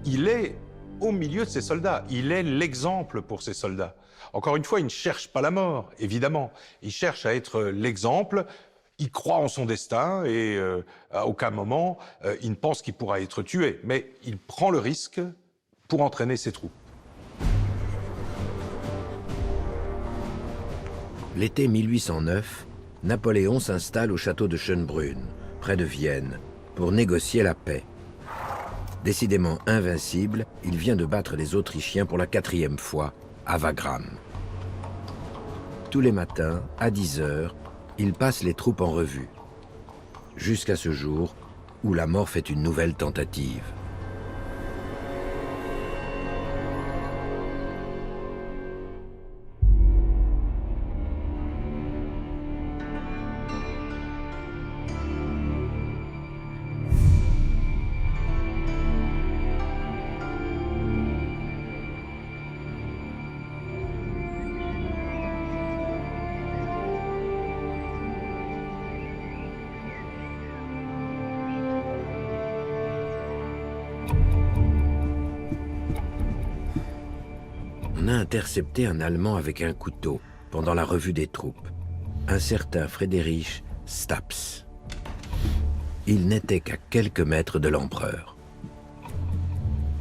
Il est au milieu de ses soldats. Il est l'exemple pour ses soldats. Encore une fois, il ne cherche pas la mort, évidemment. Il cherche à être l'exemple. Il croit en son destin et à aucun moment, il ne pense qu'il pourra être tué. Mais il prend le risque pour entraîner ses troupes. L'été 1809, Napoléon s'installe au château de Schönbrunn, près de Vienne, pour négocier la paix. Décidément invincible, il vient de battre les Autrichiens pour la 4e fois, à Wagram. Tous les matins, à 10 heures, il passe les troupes en revue, jusqu'à ce jour où la mort fait une nouvelle tentative. On a intercepté un Allemand avec un couteau pendant la revue des troupes, un certain Friedrich Staps. Il n'était qu'à quelques mètres de l'empereur.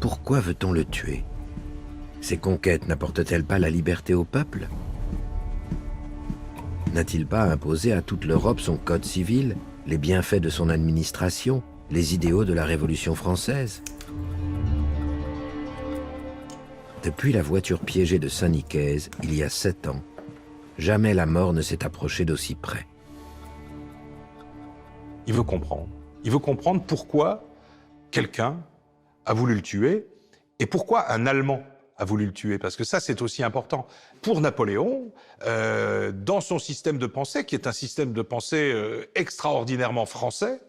Pourquoi veut-on le tuer? Ses conquêtes n'apportent-elles pas la liberté au peuple? N'a-t-il pas imposé à toute l'Europe son code civil, les bienfaits de son administration, les idéaux de la Révolution française? Depuis la voiture piégée de Saint-Nicaise, il y a 7 ans, jamais la mort ne s'est approchée d'aussi près. Il veut comprendre. Il veut comprendre pourquoi quelqu'un a voulu le tuer et pourquoi un Allemand a voulu le tuer. Parce que ça, c'est aussi important. Pour Napoléon, dans son système de pensée, qui est un système de pensée extraordinairement français,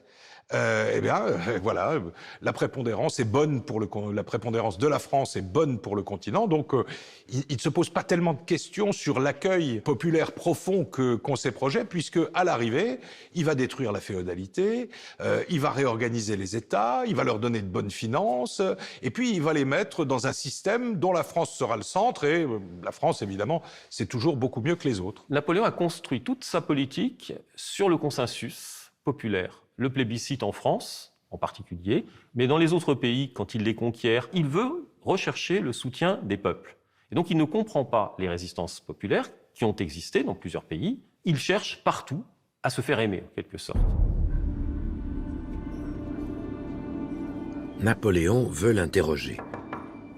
voilà, la prépondérance est bonne pour la prépondérance de la France est bonne pour le continent. Donc, il ne se pose pas tellement de questions sur l'accueil populaire profond qu'ont ces projets, puisque à l'arrivée, il va détruire la féodalité, il va réorganiser les États, il va leur donner de bonnes finances, et puis il va les mettre dans un système dont la France sera le centre. Et la France, évidemment, c'est toujours beaucoup mieux que les autres. Napoléon a construit toute sa politique sur le consensus populaire. Le plébiscite en France, en particulier, mais dans les autres pays, quand il les conquiert, il veut rechercher le soutien des peuples. Et donc il ne comprend pas les résistances populaires qui ont existé dans plusieurs pays. Il cherche partout à se faire aimer, en quelque sorte. Napoléon veut l'interroger.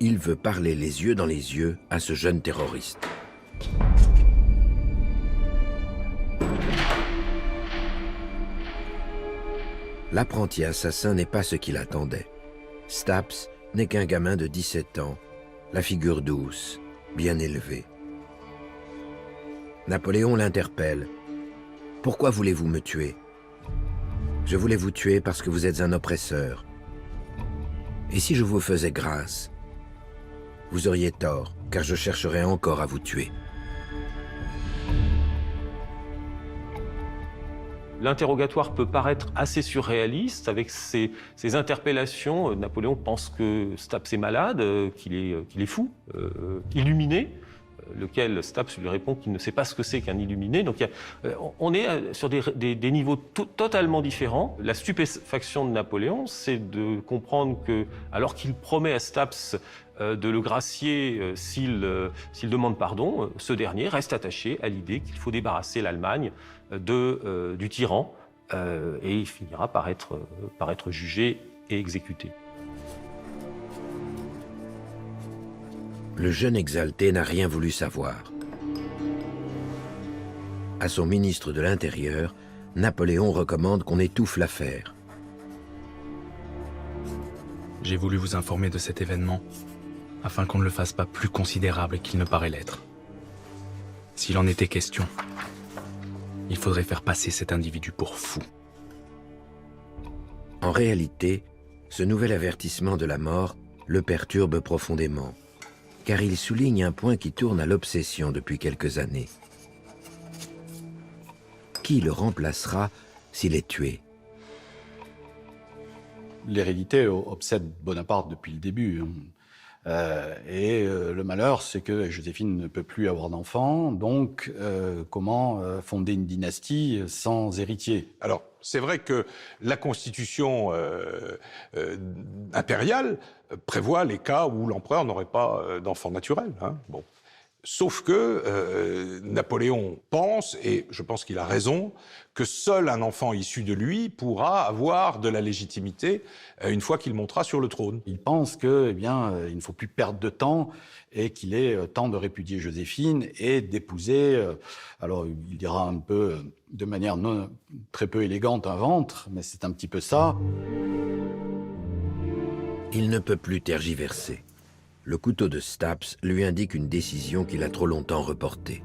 Il veut parler les yeux dans les yeux à ce jeune terroriste. L'apprenti assassin n'est pas ce qu'il attendait. Staps n'est qu'un gamin de 17 ans, la figure douce, bien élevée. Napoléon l'interpelle. « Pourquoi voulez-vous me tuer ? Je voulais vous tuer parce que vous êtes un oppresseur. Et si je vous faisais grâce ? Vous auriez tort, car je chercherais encore à vous tuer. » L'interrogatoire peut paraître assez surréaliste avec ces interpellations. Napoléon pense que Staps est malade, qu'il est fou, illuminé, lequel Staps lui répond qu'il ne sait pas ce que c'est qu'un illuminé. Donc on est sur des niveaux totalement différents. La stupéfaction de Napoléon, c'est de comprendre que, alors qu'il promet à Staps de le gracier s'il demande pardon, ce dernier reste attaché à l'idée qu'il faut débarrasser l'Allemagne du tyran et il finira par être jugé et exécuté. Le jeune exalté n'a rien voulu savoir. À son ministre de l'Intérieur, Napoléon recommande qu'on étouffe l'affaire. J'ai voulu vous informer de cet événement afin qu'on ne le fasse pas plus considérable qu'il ne paraît l'être. S'il en était question, Il faudrait faire passer cet individu pour fou. En réalité, ce nouvel avertissement de la mort le perturbe profondément, car il souligne un point qui tourne à l'obsession depuis quelques années. Qui le remplacera s'il est tué? L'hérédité obsède Bonaparte depuis le début. Le malheur, c'est que Joséphine ne peut plus avoir d'enfants, donc comment fonder une dynastie sans héritier? Alors, c'est vrai que la constitution impériale prévoit les cas où l'empereur n'aurait pas d'enfant naturel. Hein. Bon. Sauf que Napoléon pense, et je pense qu'il a raison, que seul un enfant issu de lui pourra avoir de la légitimité une fois qu'il montera sur le trône. Il pense que, il ne faut plus perdre de temps et qu'il est temps de répudier Joséphine et d'épouser, alors il dira un peu de manière très peu élégante, un ventre, mais c'est un petit peu ça. Il ne peut plus tergiverser. Le couteau de Staps lui indique une décision qu'il a trop longtemps reportée.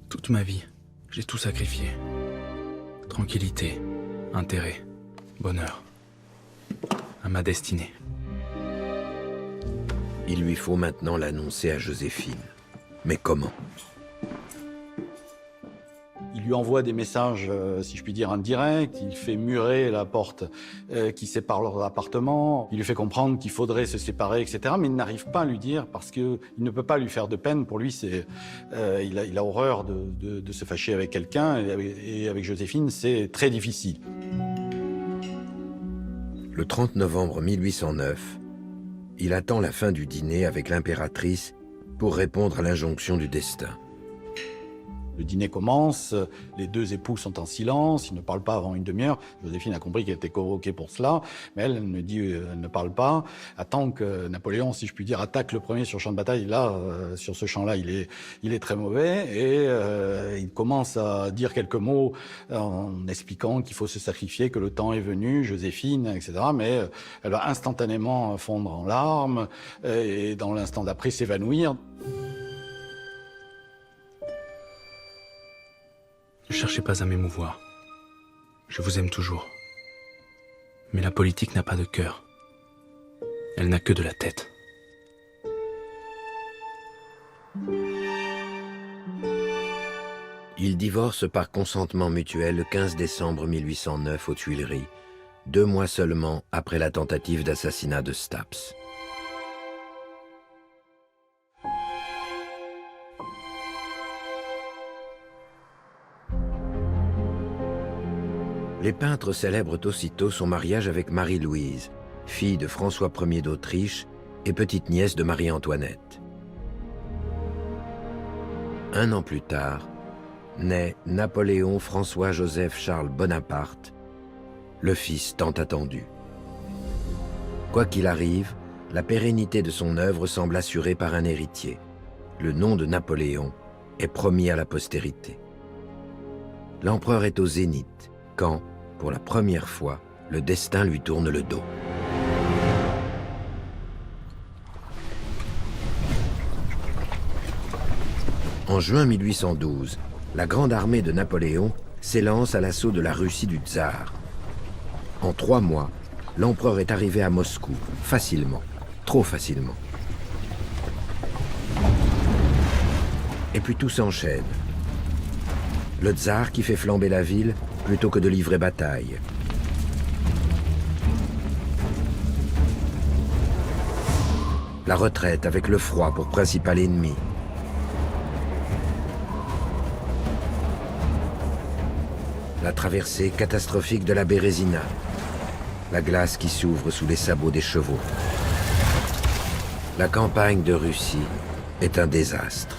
Toute ma vie, j'ai tout sacrifié. Tranquillité, intérêt, bonheur. À ma destinée. Il lui faut maintenant l'annoncer à Joséphine. Mais comment? Il lui envoie des messages, si je puis dire, indirects. Il fait murer la porte qui sépare leurs appartements. Il lui fait comprendre qu'il faudrait se séparer, etc. Mais il n'arrive pas à lui dire parce qu'il ne peut pas lui faire de peine. Pour lui, il a horreur de se fâcher avec quelqu'un. Et avec Joséphine, c'est très difficile. Le 30 novembre 1809, il attend la fin du dîner avec l'impératrice pour répondre à l'injonction du destin. Le dîner commence, les deux époux sont en silence, ils ne parlent pas avant une demi-heure. Joséphine a compris qu'elle était convoquée pour cela, mais elle me dit elle ne parle pas, attend que Napoléon, si je puis dire, attaque le premier sur le champ de bataille. Là, sur ce champ-là, il est très mauvais, et il commence à dire quelques mots en expliquant qu'il faut se sacrifier, que le temps est venu, Joséphine, etc. Mais elle va instantanément fondre en larmes, et dans l'instant d'après s'évanouir. Ne cherchez pas à m'émouvoir. Je vous aime toujours. Mais la politique n'a pas de cœur. Elle n'a que de la tête. Ils divorcent par consentement mutuel le 15 décembre 1809 aux Tuileries, 2 mois seulement après la tentative d'assassinat de Staps. Les peintres célèbrent aussitôt son mariage avec Marie-Louise, fille de François Ier d'Autriche et petite-nièce de Marie-Antoinette. Un an plus tard, naît Napoléon François-Joseph Charles Bonaparte, le fils tant attendu. Quoi qu'il arrive, la pérennité de son œuvre semble assurée par un héritier. Le nom de Napoléon est promis à la postérité. L'empereur est au zénith quand, pour la première fois, le destin lui tourne le dos. En juin 1812, la grande armée de Napoléon s'élance à l'assaut de la Russie du tsar. En 3 mois, l'empereur est arrivé à Moscou, facilement, trop facilement. Et puis tout s'enchaîne. Le tsar qui fait flamber la ville plutôt que de livrer bataille. La retraite avec le froid pour principal ennemi. La traversée catastrophique de la Bérésina. La glace qui s'ouvre sous les sabots des chevaux. La campagne de Russie est un désastre.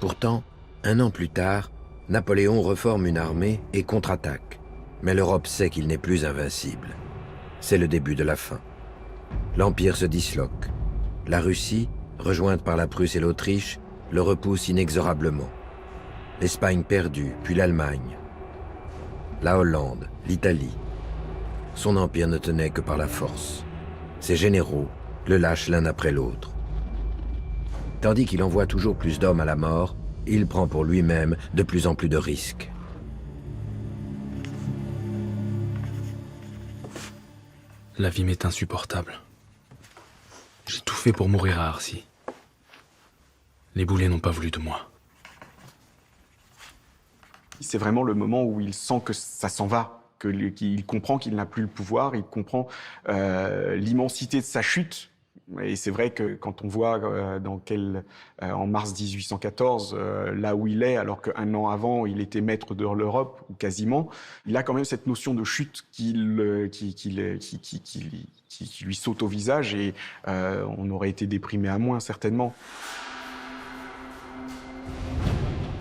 Pourtant, 1 an plus tard, Napoléon reforme une armée et contre-attaque. Mais l'Europe sait qu'il n'est plus invincible. C'est le début de la fin. L'Empire se disloque. La Russie, rejointe par la Prusse et l'Autriche, le repousse inexorablement. L'Espagne perdue, puis l'Allemagne. La Hollande, l'Italie. Son empire ne tenait que par la force. Ses généraux le lâchent l'un après l'autre. Tandis qu'il envoie toujours plus d'hommes à la mort, il prend pour lui-même de plus en plus de risques. La vie m'est insupportable. J'ai tout fait pour mourir à Arcy. Les boulets n'ont pas voulu de moi. C'est vraiment le moment où il sent que ça s'en va, qu'il comprend qu'il n'a plus le pouvoir, il comprend l'immensité de sa chute. Et c'est vrai que quand on voit en mars 1814, là où il est, alors qu'un an avant, il était maître de l'Europe, ou quasiment, il a quand même cette notion de chute qui lui saute au visage et on aurait été déprimé à moins, certainement.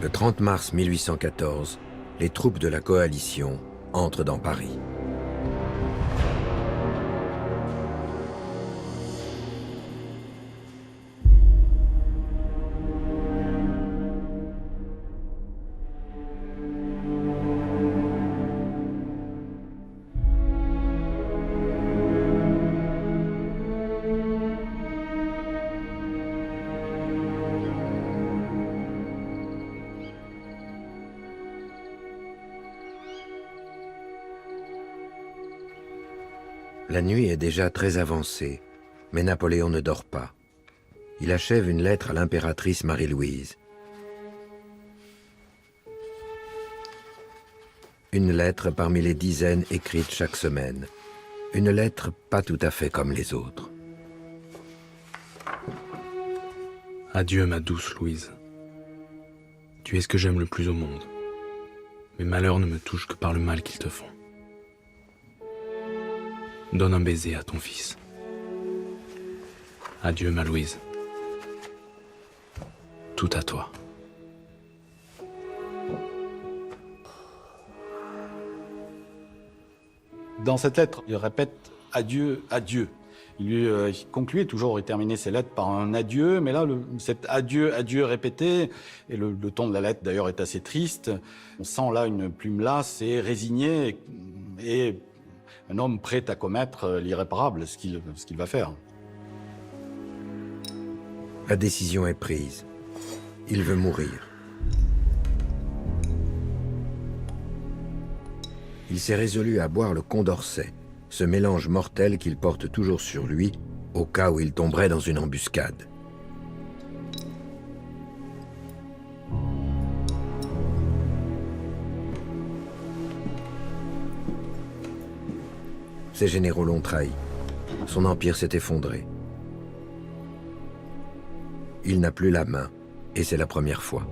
Le 30 mars 1814, les troupes de la coalition entrent dans Paris. La nuit est déjà très avancée, mais Napoléon ne dort pas. Il achève une lettre à l'impératrice Marie-Louise. Une lettre parmi les dizaines écrites chaque semaine. Une lettre pas tout à fait comme les autres. Adieu, ma douce Louise. Tu es ce que j'aime le plus au monde. Mes malheurs ne me touchent que par le mal qu'ils te font. Donne un baiser à ton fils. Adieu, ma Louise. Tout à toi. Dans cette lettre, il répète « adieu, adieu ». Il concluait toujours et terminait ses lettres par un adieu, mais là, cet adieu, adieu répété, et le ton de la lettre d'ailleurs est assez triste. On sent là une plume lasse et résignée, et un homme prêt à commettre l'irréparable, ce qu'il va faire. La décision est prise. Il veut mourir. Il s'est résolu à boire le Condorcet, ce mélange mortel qu'il porte toujours sur lui, au cas où il tomberait dans une embuscade. Ses généraux l'ont trahi. Son empire s'est effondré. Il n'a plus la main, et c'est la première fois.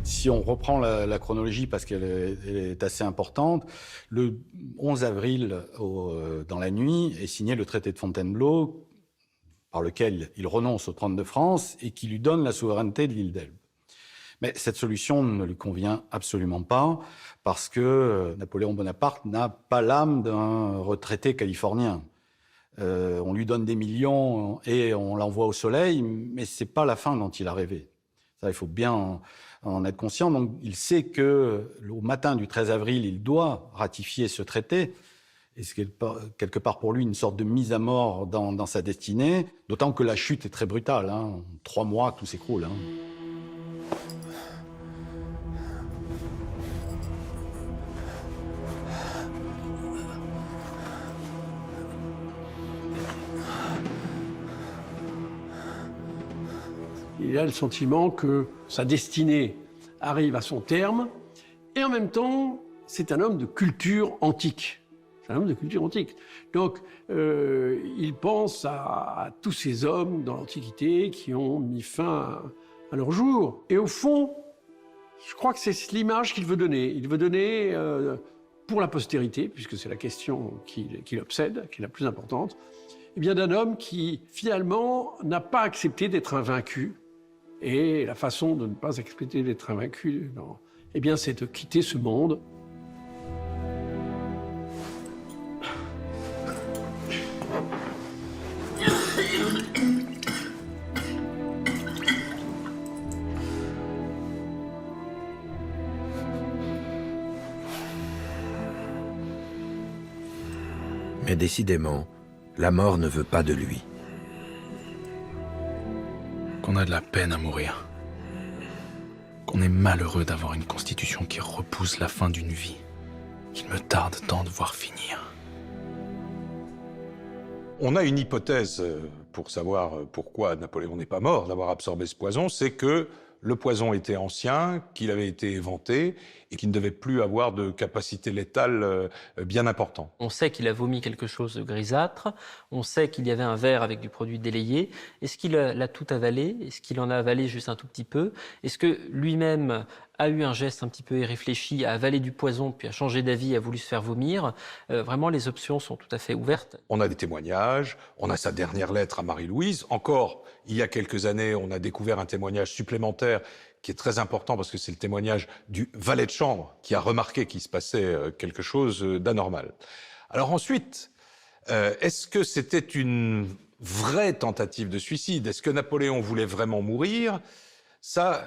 Si on reprend la chronologie, parce qu'elle est assez importante, le 11 avril, dans la nuit, est signé le traité de Fontainebleau, par lequel il renonce au trône de France et qui lui donne la souveraineté de l'île d'Elbe. Mais cette solution ne lui convient absolument pas, parce que Napoléon Bonaparte n'a pas l'âme d'un retraité californien. On lui donne des millions et on l'envoie au soleil, mais c'est pas la fin dont il a rêvé. Ça, il faut bien en être conscient. Donc, il sait que au matin du 13 avril, il doit ratifier ce traité. Et c'est quelque part pour lui une sorte de mise à mort dans sa destinée, d'autant que la chute est très brutale. En 3 mois, tout s'écroule. Il a le sentiment que sa destinée arrive à son terme, et en même temps, c'est un homme de culture antique. C'est un homme de culture antique. Donc, il pense à tous ces hommes dans l'Antiquité qui ont mis fin à leur jour. Et au fond, je crois que c'est l'image qu'il veut donner. Il veut donner, pour la postérité, puisque c'est la question qui l'obsède, qui est la plus importante, eh bien d'un homme qui, finalement, n'a pas accepté d'être un vaincu. Et la façon de ne pas accepter d'être un vaincu, eh bien, c'est de quitter ce monde. Mais décidément, la mort ne veut pas de lui. Qu'on a de la peine à mourir. Qu'on est malheureux d'avoir une constitution qui repousse la fin d'une vie. Qu'il me tarde tant de voir finir. On a une hypothèse pour savoir pourquoi Napoléon n'est pas mort d'avoir absorbé ce poison, c'est que le poison était ancien, qu'il avait été éventé et qu'il ne devait plus avoir de capacité létale bien importante. On sait qu'il a vomi quelque chose de grisâtre, on sait qu'il y avait un verre avec du produit délayé. Est-ce qu'il l'a tout avalé? Est-ce qu'il en a avalé juste un tout petit peu? Est-ce que lui-même a eu un geste un petit peu irréfléchi, a avalé du poison, puis a changé d'avis, a voulu se faire vomir? Vraiment, les options sont tout à fait ouvertes. On a des témoignages, on a sa dernière lettre à Marie-Louise. Encore, il y a quelques années, on a découvert un témoignage supplémentaire qui est très important parce que c'est le témoignage du valet de chambre qui a remarqué qu'il se passait quelque chose d'anormal. Alors ensuite, est-ce que c'était une vraie tentative de suicide? Est-ce que Napoléon voulait vraiment mourir? Ça,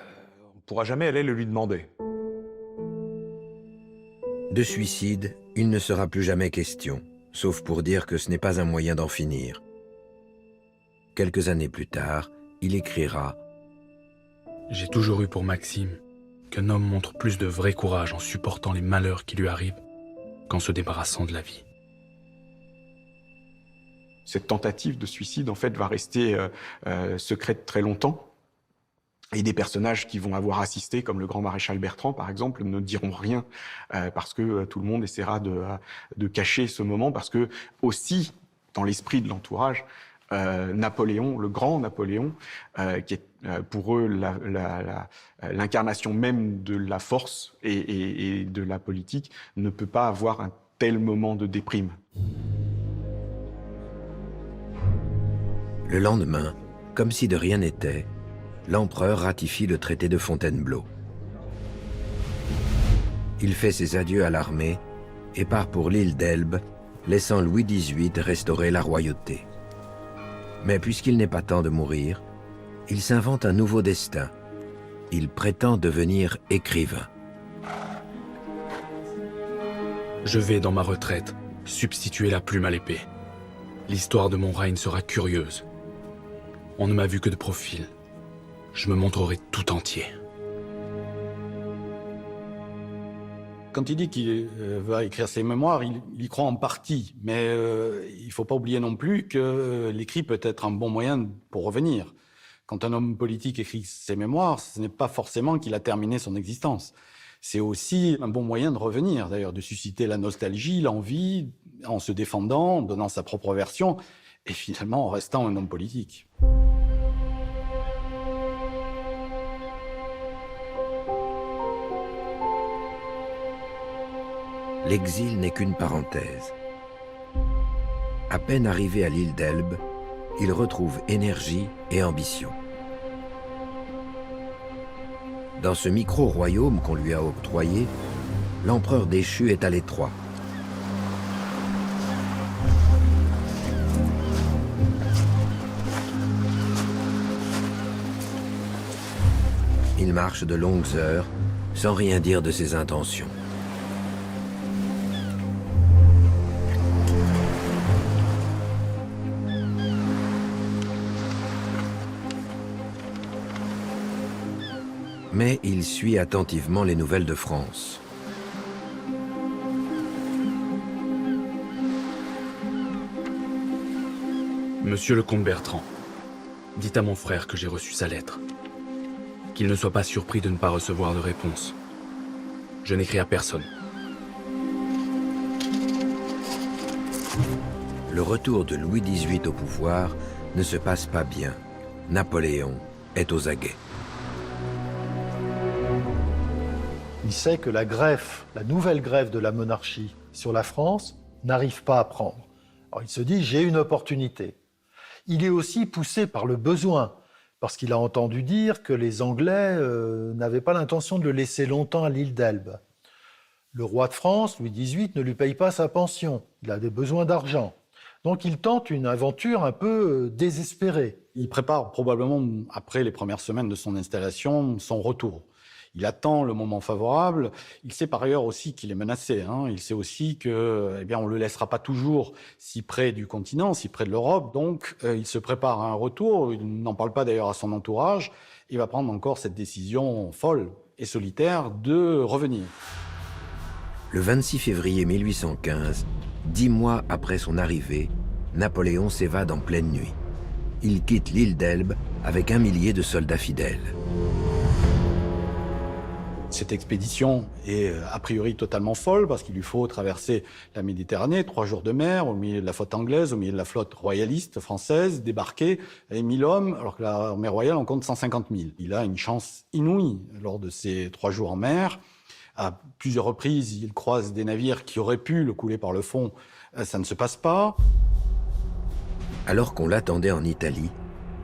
on ne pourra jamais aller le lui demander. De suicide, il ne sera plus jamais question, sauf pour dire que ce n'est pas un moyen d'en finir. Quelques années plus tard, il écrira « J'ai toujours eu pour maxime qu'un homme montre plus de vrai courage en supportant les malheurs qui lui arrivent qu'en se débarrassant de la vie. » Cette tentative de suicide, en fait, va rester secrète très longtemps. Et des personnages qui vont avoir assisté, comme le grand maréchal Bertrand, par exemple, ne diront rien parce que tout le monde essaiera de cacher ce moment, parce que aussi, dans l'esprit de l'entourage, Napoléon, le grand Napoléon, qui est pour eux l'incarnation même de la force et de la politique, ne peut pas avoir un tel moment de déprime. Le lendemain, comme si de rien n'était, l'empereur ratifie le traité de Fontainebleau. Il fait ses adieux à l'armée et part pour l'île d'Elbe, laissant Louis XVIII restaurer la royauté. Mais puisqu'il n'est pas temps de mourir, il s'invente un nouveau destin. Il prétend devenir écrivain. Je vais, dans ma retraite, substituer la plume à l'épée. L'histoire de mon règne sera curieuse. On ne m'a vu que de profil. Je me montrerai tout entier. Quand il dit qu'il va écrire ses mémoires, il y croit en partie. Mais il ne faut pas oublier non plus que l'écrit peut être un bon moyen pour revenir. Quand un homme politique écrit ses mémoires, ce n'est pas forcément qu'il a terminé son existence. C'est aussi un bon moyen de revenir, d'ailleurs, de susciter la nostalgie, l'envie, en se défendant, en donnant sa propre version, et finalement en restant un homme politique. L'exil n'est qu'une parenthèse. À peine arrivé à l'île d'Elbe, il retrouve énergie et ambition. Dans ce micro-royaume qu'on lui a octroyé, l'empereur déchu est à l'étroit. Il marche de longues heures sans rien dire de ses intentions. Mais il suit attentivement les nouvelles de France. Monsieur le comte Bertrand, dites à mon frère que j'ai reçu sa lettre. Qu'il ne soit pas surpris de ne pas recevoir de réponse. Je n'écris à personne. Le retour de Louis XVIII au pouvoir ne se passe pas bien. Napoléon est aux aguets. Il sait que la greffe, la nouvelle greffe de la monarchie sur la France n'arrive pas à prendre. Alors il se dit, j'ai une opportunité. Il est aussi poussé par le besoin, parce qu'il a entendu dire que les Anglais n'avaient pas l'intention de le laisser longtemps à l'île d'Elbe. Le roi de France, Louis XVIII, ne lui paye pas sa pension. Il a des besoins d'argent. Donc il tente une aventure un peu désespérée. Il prépare probablement, après les premières semaines de son installation, son retour. Il attend le moment favorable. Il sait par ailleurs aussi qu'il est menacé. Il sait aussi que, on ne le laissera pas toujours si près du continent, si près de l'Europe. Donc, il se prépare à un retour. Il n'en parle pas d'ailleurs à son entourage. Il va prendre encore cette décision folle et solitaire de revenir. Le 26 février 1815, 10 mois après son arrivée, Napoléon s'évade en pleine nuit. Il quitte l'île d'Elbe avec 1 millier de soldats fidèles. Cette expédition est a priori totalement folle parce qu'il lui faut traverser la Méditerranée, 3 jours de mer, au milieu de la flotte anglaise, au milieu de la flotte royaliste française, débarquer avec 1000 hommes, alors que l'armée royale en compte 150 000. Il a une chance inouïe lors de ces 3 jours en mer. À plusieurs reprises, il croise des navires qui auraient pu le couler par le fond. Ça ne se passe pas. Alors qu'on l'attendait en Italie,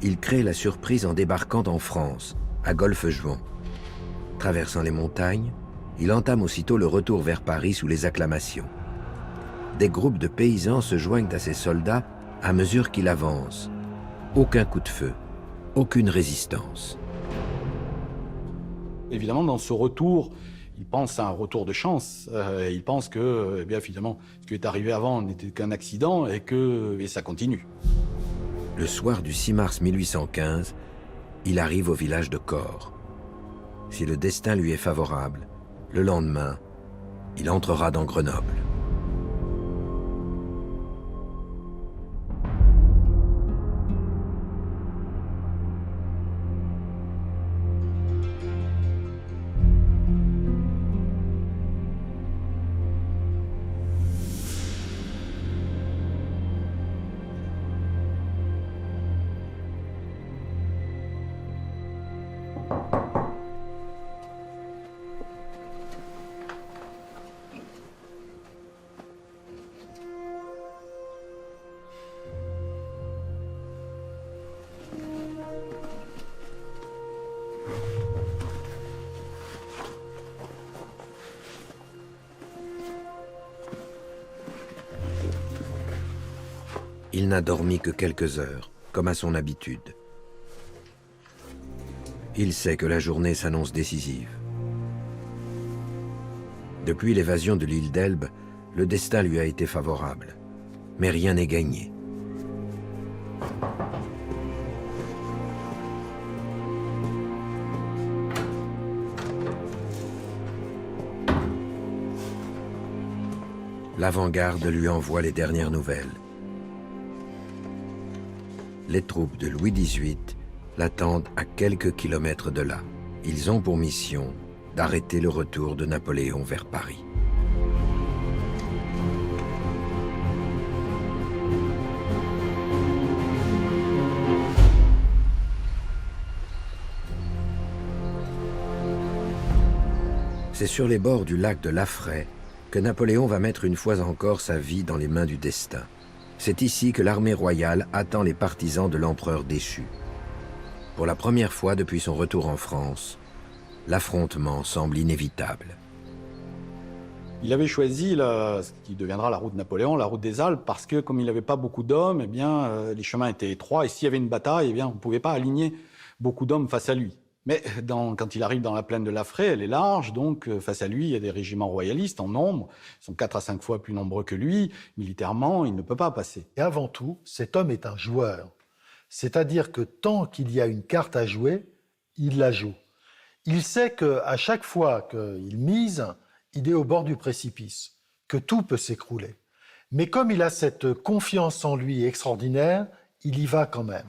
il crée la surprise en débarquant en France, à Golfe-Juan. Traversant les montagnes, il entame aussitôt le retour vers Paris sous les acclamations. Des groupes de paysans se joignent à ses soldats à mesure qu'il avance. Aucun coup de feu, aucune résistance. Évidemment, dans ce retour, il pense à un retour de chance. Il pense que, finalement, ce qui est arrivé avant n'était qu'un accident et ça continue. Le soir du 6 mars 1815, il arrive au village de Cors. Si le destin lui est favorable, le lendemain, il entrera dans Grenoble. Il n'a dormi que quelques heures, comme à son habitude. Il sait que la journée s'annonce décisive. Depuis l'évasion de l'île d'Elbe, le destin lui a été favorable. Mais rien n'est gagné. L'avant-garde lui envoie les dernières nouvelles. Les troupes de Louis XVIII l'attendent à quelques kilomètres de là. Ils ont pour mission d'arrêter le retour de Napoléon vers Paris. C'est sur les bords du lac de Laffrey que Napoléon va mettre une fois encore sa vie dans les mains du destin. C'est ici que l'armée royale attend les partisans de l'empereur déchu. Pour la première fois depuis son retour en France, l'affrontement semble inévitable. Il avait choisi ce qui deviendra la route de Napoléon, la route des Alpes, parce que comme il n'avait pas beaucoup d'hommes, les chemins étaient étroits, et s'il y avait une bataille, on ne pouvait pas aligner beaucoup d'hommes face à lui. Mais quand il arrive dans la plaine de Laffrey, elle est large, donc face à lui, il y a des régiments royalistes en nombre. Ils sont 4 à 5 fois plus nombreux que lui. Militairement, il ne peut pas passer. Et avant tout, cet homme est un joueur. C'est-à-dire que tant qu'il y a une carte à jouer, il la joue. Il sait qu'à chaque fois qu'il mise, il est au bord du précipice, que tout peut s'écrouler. Mais comme il a cette confiance en lui extraordinaire, il y va quand même.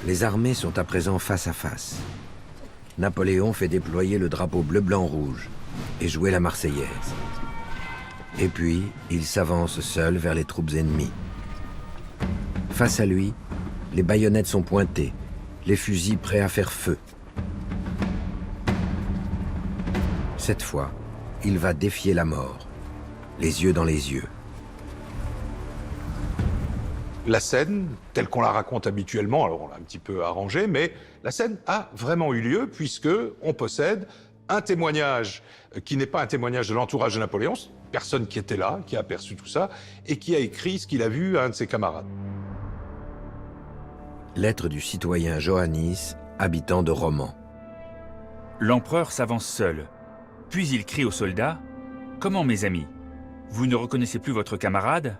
Les armées sont à présent face à face. Napoléon fait déployer le drapeau bleu-blanc-rouge et jouer la Marseillaise. Et puis, il s'avance seul vers les troupes ennemies. Face à lui, les baïonnettes sont pointées, les fusils prêts à faire feu. Cette fois, il va défier la mort, les yeux dans les yeux. La scène, telle qu'on la raconte habituellement, alors on l'a un petit peu arrangée, mais la scène a vraiment eu lieu puisque on possède un témoignage qui n'est pas un témoignage de l'entourage de Napoléon, personne qui était là, qui a aperçu tout ça, et qui a écrit ce qu'il a vu à un de ses camarades. Lettre du citoyen Johannis habitant de Romans. L'empereur s'avance seul, puis il crie aux soldats « Comment, mes amis? Vous ne reconnaissez plus votre camarade?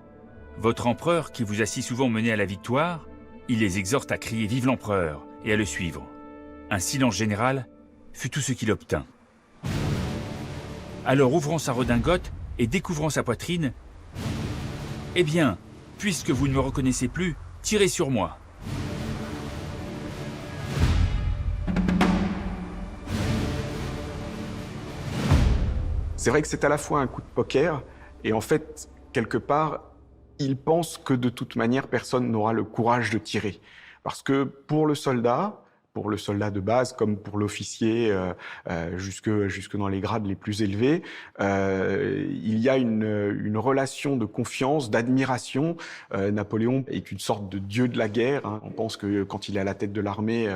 Votre empereur, qui vous a si souvent mené à la victoire, il les exhorte à crier « Vive l'empereur !» et à le suivre. Un silence général fut tout ce qu'il obtint. Alors, ouvrant sa redingote et découvrant sa poitrine, « Eh bien, puisque vous ne me reconnaissez plus, tirez sur moi !» C'est vrai que c'est à la fois un coup de poker et en fait, quelque part, il pense que de toute manière, personne n'aura le courage de tirer. Parce que pour le soldat de base comme pour l'officier jusque dans les grades les plus élevés, il y a une relation de confiance, d'admiration. Napoléon est une sorte de dieu de la guerre. Hein. On pense que quand il est à la tête de l'armée,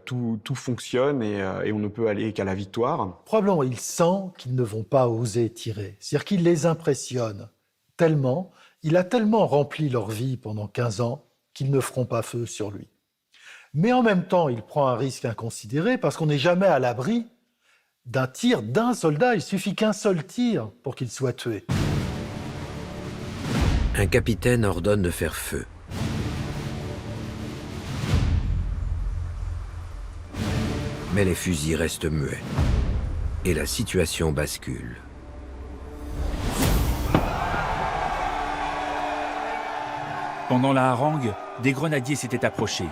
tout fonctionne et on ne peut aller qu'à la victoire. Probablement, il sent qu'ils ne vont pas oser tirer. C'est-à-dire qu'il les impressionne tellement, il a tellement rempli leur vie pendant 15 ans qu'ils ne feront pas feu sur lui. Mais en même temps, il prend un risque inconsidéré parce qu'on n'est jamais à l'abri d'un tir d'un soldat. Il suffit qu'un seul tir pour qu'il soit tué. Un capitaine ordonne de faire feu. Mais les fusils restent muets. Et la situation bascule. Pendant la harangue, des grenadiers s'étaient approchés.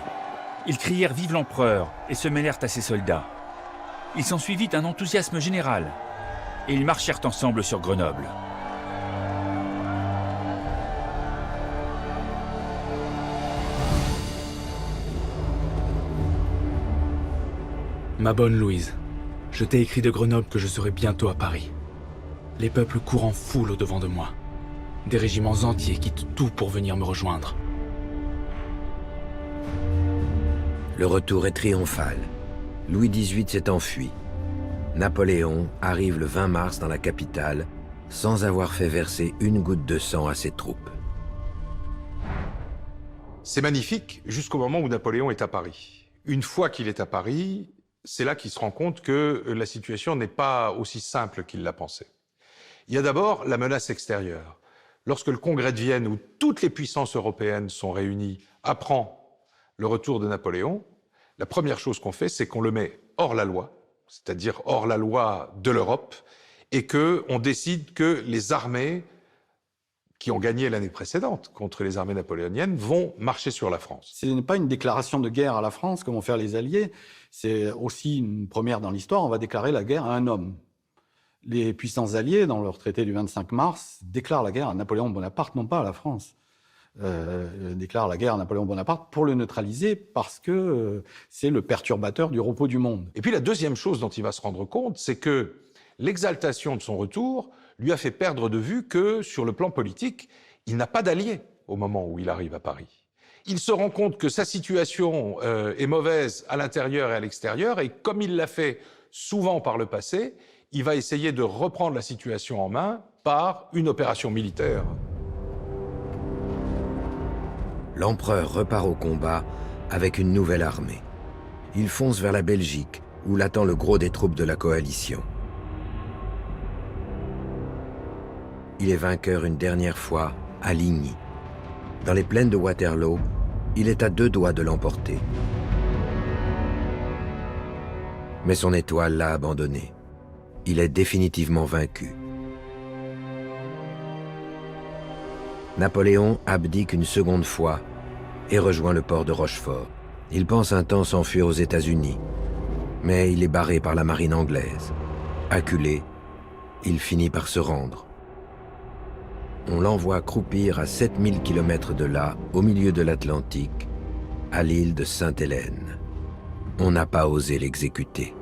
Ils crièrent « Vive l'empereur !» et se mêlèrent à ses soldats. Il s'ensuivit un enthousiasme général, et ils marchèrent ensemble sur Grenoble. Ma bonne Louise, je t'ai écrit de Grenoble que je serai bientôt à Paris. Les peuples courent en foule au-devant de moi. Des régiments entiers quittent tout pour venir me rejoindre. Le retour est triomphal. Louis XVIII s'est enfui. Napoléon arrive le 20 mars dans la capitale sans avoir fait verser une goutte de sang à ses troupes. C'est magnifique jusqu'au moment où Napoléon est à Paris. Une fois qu'il est à Paris, c'est là qu'il se rend compte que la situation n'est pas aussi simple qu'il l'a pensé. Il y a d'abord la menace extérieure. Lorsque le Congrès de Vienne, où toutes les puissances européennes sont réunies, apprend le retour de Napoléon, la première chose qu'on fait, c'est qu'on le met hors la loi, c'est-à-dire hors la loi de l'Europe, et qu'on décide que les armées qui ont gagné l'année précédente contre les armées napoléoniennes vont marcher sur la France. Ce n'est pas une déclaration de guerre à la France, comme vont faire les Alliés. C'est aussi une première dans l'histoire. On va déclarer la guerre à un homme. Les puissances alliées, dans leur traité du 25 mars, déclarent la guerre à Napoléon Bonaparte, non pas à la France. Déclarent la guerre à Napoléon Bonaparte pour le neutraliser parce que c'est le perturbateur du repos du monde. Et puis la deuxième chose dont il va se rendre compte, c'est que l'exaltation de son retour lui a fait perdre de vue que, sur le plan politique, il n'a pas d'alliés au moment où il arrive à Paris. Il se rend compte que sa situation est mauvaise à l'intérieur et à l'extérieur, et comme il l'a fait souvent par le passé, il va essayer de reprendre la situation en main par une opération militaire. L'empereur repart au combat avec une nouvelle armée. Il fonce vers la Belgique, où l'attend le gros des troupes de la coalition. Il est vainqueur une dernière fois à Ligny. Dans les plaines de Waterloo, il est à 2 doigts de l'emporter. Mais son étoile l'a abandonné. Il est définitivement vaincu. Napoléon abdique une seconde fois et rejoint le port de Rochefort. Il pense un temps s'enfuir aux États-Unis, mais il est barré par la marine anglaise. Acculé, il finit par se rendre. On l'envoie croupir à 7000 km de là, au milieu de l'Atlantique, à l'île de Sainte-Hélène. On n'a pas osé l'exécuter.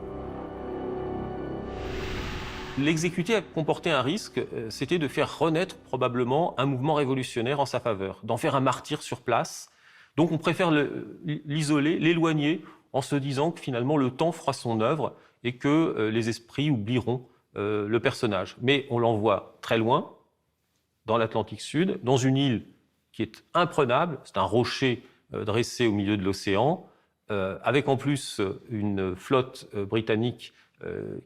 L'exécuter comportait un risque, c'était de faire renaître probablement un mouvement révolutionnaire en sa faveur, d'en faire un martyr sur place. Donc on préfère l'isoler, l'éloigner, en se disant que finalement le temps fera son œuvre et que les esprits oublieront le personnage. Mais on l'envoie très loin, dans l'Atlantique Sud, dans une île qui est imprenable, c'est un rocher dressé au milieu de l'océan, avec en plus une flotte britannique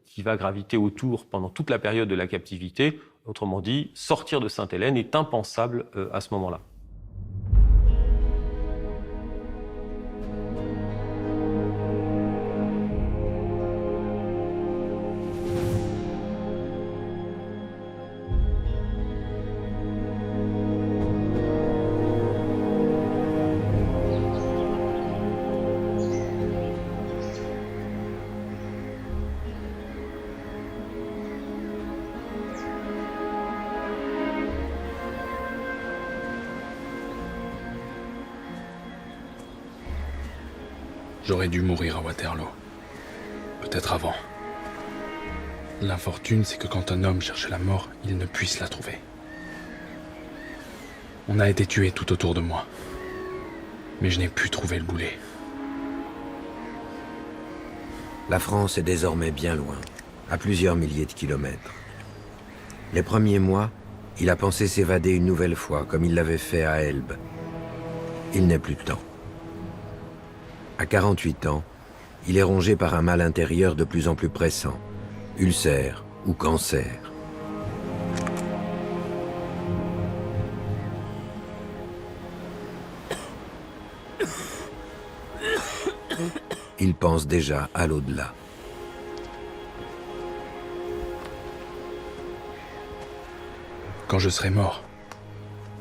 qui va graviter autour pendant toute la période de la captivité. Autrement dit, sortir de Sainte-Hélène est impensable à ce moment-là. J'aurais dû mourir à Waterloo. Peut-être avant. L'infortune, c'est que quand un homme cherche la mort, il ne puisse la trouver. On a été tués tout autour de moi. Mais je n'ai pu trouver le boulet. La France est désormais bien loin, à plusieurs milliers de kilomètres. Les premiers mois, il a pensé s'évader une nouvelle fois, comme il l'avait fait à Elbe. Il n'est plus de temps. À 48 ans, il est rongé par un mal intérieur de plus en plus pressant, ulcère ou cancer. Il pense déjà à l'au-delà. Quand je serai mort,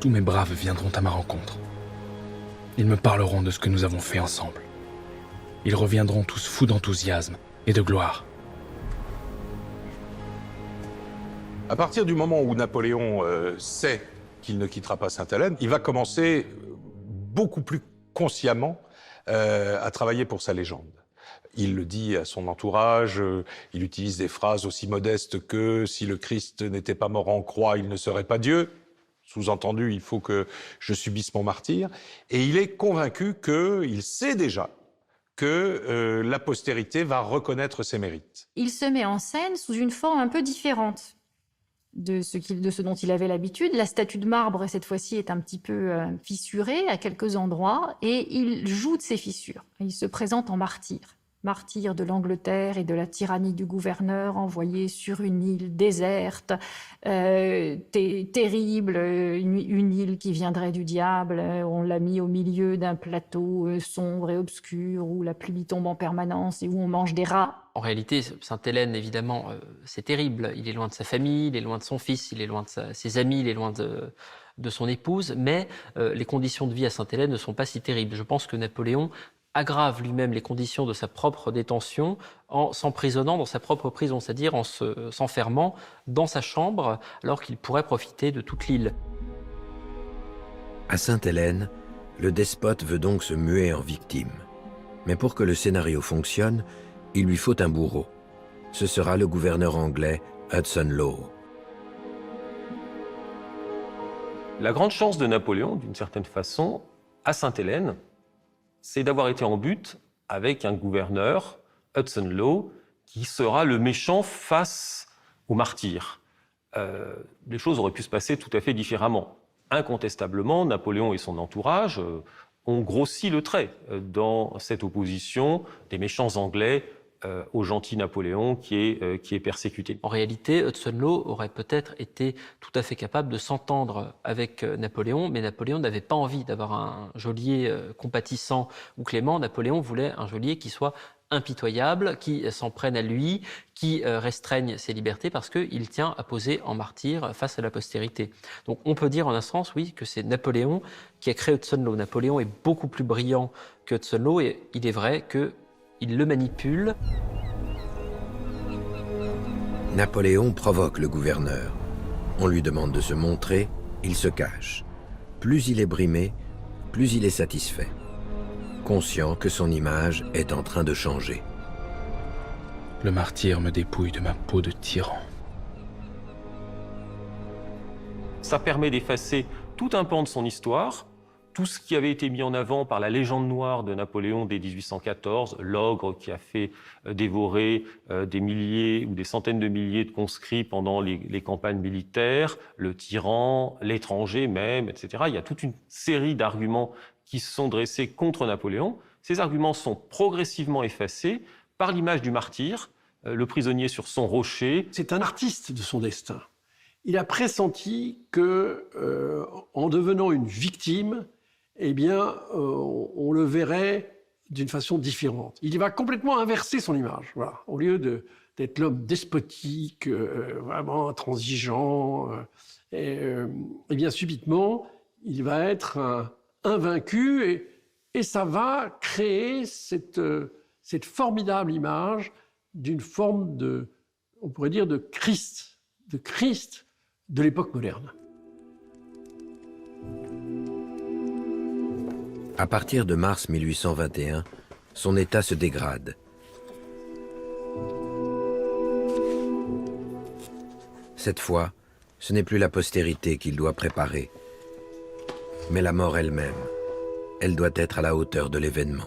tous mes braves viendront à ma rencontre. Ils me parleront de ce que nous avons fait ensemble. Ils reviendront tous fous d'enthousiasme et de gloire. À partir du moment où Napoléon sait qu'il ne quittera pas Sainte-Hélène, il va commencer beaucoup plus consciemment à travailler pour sa légende. Il le dit à son entourage, il utilise des phrases aussi modestes que « si le Christ n'était pas mort en croix, il ne serait pas Dieu ». Sous-entendu, il faut que je subisse mon martyre. Et il est convaincu qu'il sait déjà que la postérité va reconnaître ses mérites. Il se met en scène sous une forme un peu différente de ce dont il avait l'habitude. La statue de marbre, cette fois-ci, est un petit peu fissurée à quelques endroits, et il joue de ces fissures. Il se présente en martyr. Martyr de l'Angleterre et de la tyrannie du gouverneur, envoyé sur une île déserte, terrible, une île qui viendrait du diable. On l'a mis au milieu d'un plateau sombre et obscur où la pluie tombe en permanence et où on mange des rats. En réalité, Sainte-Hélène, évidemment, c'est terrible. Il est loin de sa famille, il est loin de son fils, il est loin de ses amis, il est loin de son épouse, mais les conditions de vie à Sainte-Hélène ne sont pas si terribles. Je pense que Napoléon aggrave lui-même les conditions de sa propre détention en s'emprisonnant dans sa propre prison, c'est-à-dire en s'enfermant dans sa chambre alors qu'il pourrait profiter de toute l'île. À Sainte-Hélène, le despote veut donc se muer en victime. Mais pour que le scénario fonctionne, il lui faut un bourreau. Ce sera le gouverneur anglais Hudson Lowe. La grande chance de Napoléon, d'une certaine façon, à Sainte-Hélène, c'est d'avoir été en butte avec un gouverneur, Hudson Lowe, qui sera le méchant face au martyr. Les choses auraient pu se passer tout à fait différemment. Incontestablement, Napoléon et son entourage ont grossi le trait dans cette opposition des méchants Anglais au gentil Napoléon qui est persécuté. En réalité, Hudson Lowe aurait peut-être été tout à fait capable de s'entendre avec Napoléon, mais Napoléon n'avait pas envie d'avoir un geôlier compatissant ou clément. Napoléon voulait un geôlier qui soit impitoyable, qui s'en prenne à lui, qui restreigne ses libertés parce qu'il tient à poser en martyr face à la postérité. Donc on peut dire en un sens, oui, que c'est Napoléon qui a créé Hudson Lowe. Napoléon est beaucoup plus brillant que Hudson Lowe et il est vrai qu'il le manipule. Napoléon provoque le gouverneur. On lui demande de se montrer, il se cache. Plus il est brimé, plus il est satisfait, conscient que son image est en train de changer. Le martyr me dépouille de ma peau de tyran. Ça permet d'effacer tout un pan de son histoire, tout ce qui avait été mis en avant par la légende noire de Napoléon dès 1814, l'ogre qui a fait dévorer des milliers ou des centaines de milliers de conscrits pendant les campagnes militaires, le tyran, l'étranger même, etc. Il y a toute une série d'arguments qui se sont dressés contre Napoléon, Ces arguments sont progressivement effacés par l'image du martyr, le prisonnier sur son rocher. C'est un artiste de son destin. Il a pressenti que, en devenant une victime, eh bien, on le verrait d'une façon différente. Il va complètement inverser son image. Voilà. Au lieu d'être l'homme despotique, vraiment intransigeant, et bien subitement, il va être un vaincu et ça va créer cette formidable image d'une forme de, on pourrait dire, de Christ de l'époque moderne. À partir de mars 1821, son état se dégrade. Cette fois, ce n'est plus la postérité qu'il doit préparer, mais la mort elle-même. Elle doit être à la hauteur de l'événement.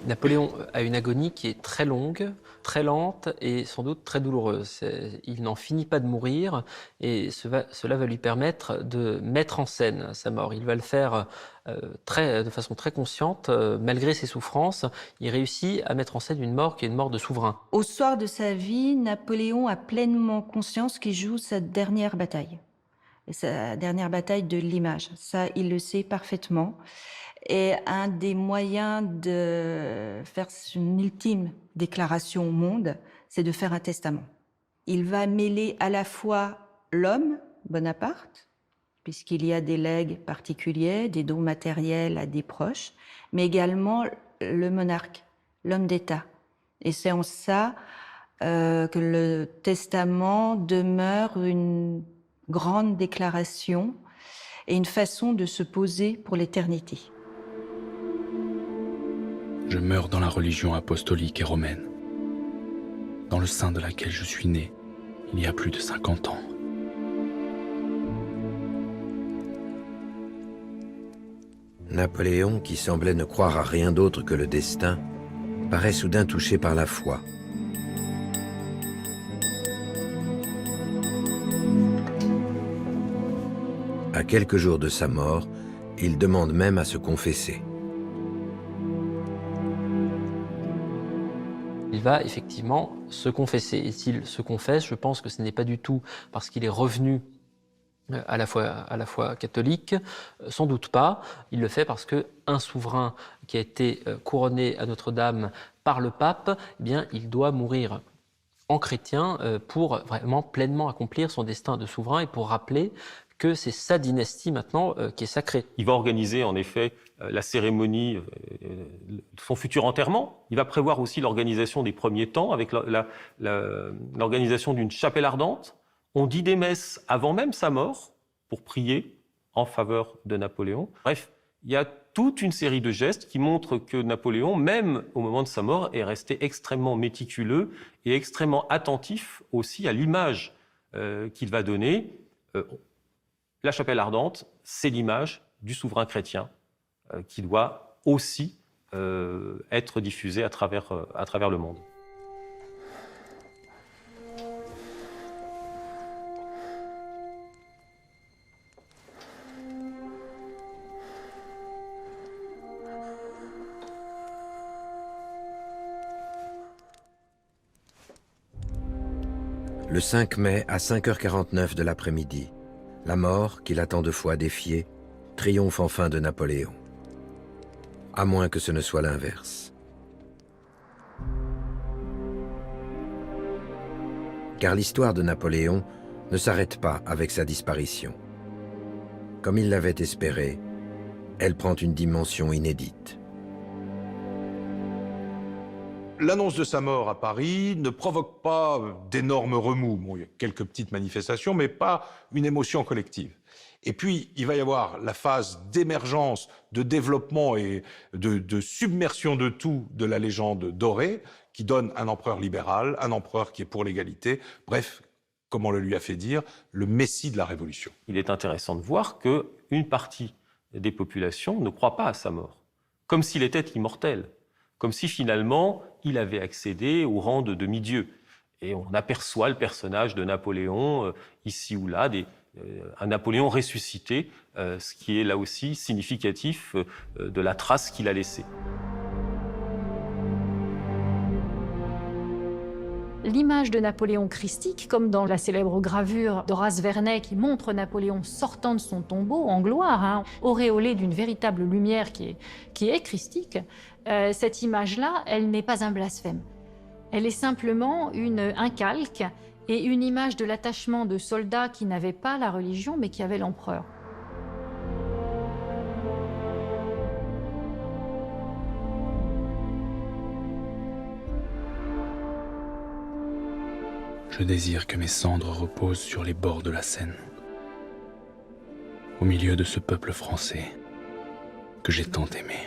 Napoléon a une agonie qui est très longue, très lente et sans doute très douloureuse. Il n'en finit pas de mourir et cela va lui permettre de mettre en scène sa mort. Il va le faire de façon très consciente, malgré ses souffrances. Il réussit à mettre en scène une mort qui est une mort de souverain. Au soir de sa vie, Napoléon a pleinement conscience qu'il joue sa dernière bataille. Sa dernière bataille de l'image. Ça, il le sait parfaitement. Et un des moyens de faire une ultime déclaration au monde, c'est de faire un testament. Il va mêler à la fois l'homme, Bonaparte, puisqu'il y a des legs particuliers, des dons matériels à des proches, mais également le monarque, l'homme d'État. Et c'est en ça que le testament demeure une grande déclaration et une façon de se poser pour l'éternité. Je meurs dans la religion apostolique et romaine, dans le sein de laquelle je suis né il y a plus de 50 ans. Napoléon, qui semblait ne croire à rien d'autre que le destin, paraît soudain touché par la foi. À quelques jours de sa mort, il demande même à se confesser. Il va effectivement se confesser. Et s'il se confesse, je pense que ce n'est pas du tout parce qu'il est revenu à la foi catholique, sans doute pas. Il le fait parce qu'un souverain qui a été couronné à Notre-Dame par le pape, eh bien, il doit mourir en chrétien pour vraiment pleinement accomplir son destin de souverain et pour rappeler que c'est sa dynastie maintenant qui est sacrée. Il va organiser en effet la cérémonie de son futur enterrement. Il va prévoir aussi l'organisation des premiers temps avec l'organisation d'une chapelle ardente. On dit des messes avant même sa mort pour prier en faveur de Napoléon. Bref, il y a toute une série de gestes qui montrent que Napoléon, même au moment de sa mort, est resté extrêmement méticuleux et extrêmement attentif aussi à l'image qu'il va donner. La chapelle ardente, c'est l'image du souverain chrétien qui doit aussi être diffusée à travers le monde. Le 5 mai à 5h49 de l'après-midi, la mort, qu'il a tant de fois défiée, triomphe enfin de Napoléon. À moins que ce ne soit l'inverse. Car l'histoire de Napoléon ne s'arrête pas avec sa disparition. Comme il l'avait espéré, elle prend une dimension inédite. L'annonce de sa mort à Paris ne provoque pas d'énormes remous. Bon, il y a quelques petites manifestations, mais pas une émotion collective. Et puis, il va y avoir la phase d'émergence, de développement et de submersion de tout de la légende dorée, qui donne un empereur libéral, un empereur qui est pour l'égalité. Bref, comme on le lui a fait dire, le messie de la Révolution. Il est intéressant de voir qu'une partie des populations ne croit pas à sa mort, comme s'il était immortel, comme si finalement il avait accédé au rang de demi-dieu. Et on aperçoit le personnage de Napoléon, ici ou là, un Napoléon ressuscité, ce qui est là aussi significatif de la trace qu'il a laissée. L'image de Napoléon christique, comme dans la célèbre gravure d'Horace Vernet qui montre Napoléon sortant de son tombeau en gloire, auréolé d'une véritable lumière qui est christique, cette image-là, elle n'est pas un blasphème. Elle est simplement un calque et une image de l'attachement de soldats qui n'avaient pas la religion mais qui avaient l'empereur. Je désire que mes cendres reposent sur les bords de la Seine, au milieu de ce peuple français que j'ai tant aimé.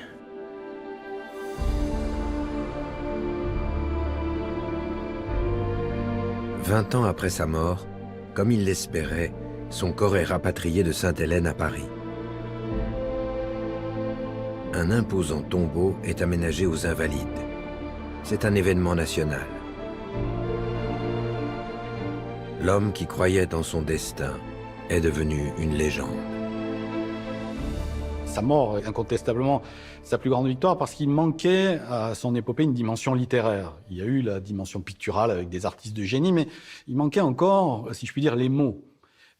« 20 ans après sa mort, comme il l'espérait, son corps est rapatrié de Sainte-Hélène à Paris. Un imposant tombeau est aménagé aux Invalides. C'est un événement national. L'homme qui croyait en son destin est devenu une légende. Sa mort est incontestablement sa plus grande victoire parce qu'il manquait à son épopée une dimension littéraire. Il y a eu la dimension picturale avec des artistes de génie, mais il manquait encore, si je puis dire, les mots.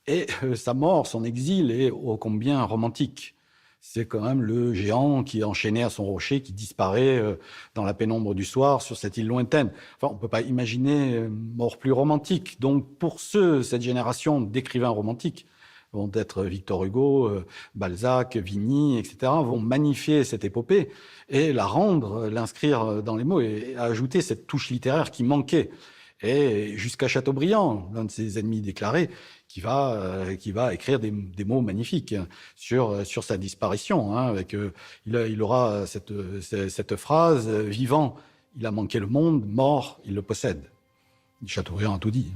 Et sa mort, son exil est ô combien romantique. C'est quand même le géant qui est enchaîné à son rocher, qui disparaît dans la pénombre du soir sur cette île lointaine. Enfin, on ne peut pas imaginer mort plus romantique. Donc pour cette génération d'écrivains romantiques, vont être Victor Hugo, Balzac, Vigny, etc., vont magnifier cette épopée et la rendre, l'inscrire dans les mots et ajouter cette touche littéraire qui manquait. Et jusqu'à Chateaubriand, l'un de ses ennemis déclarés, qui va écrire des mots magnifiques sur sa disparition. Avec, il aura cette phrase « Vivant, il a manqué le monde, mort, il le possède ». Chateaubriand a tout dit.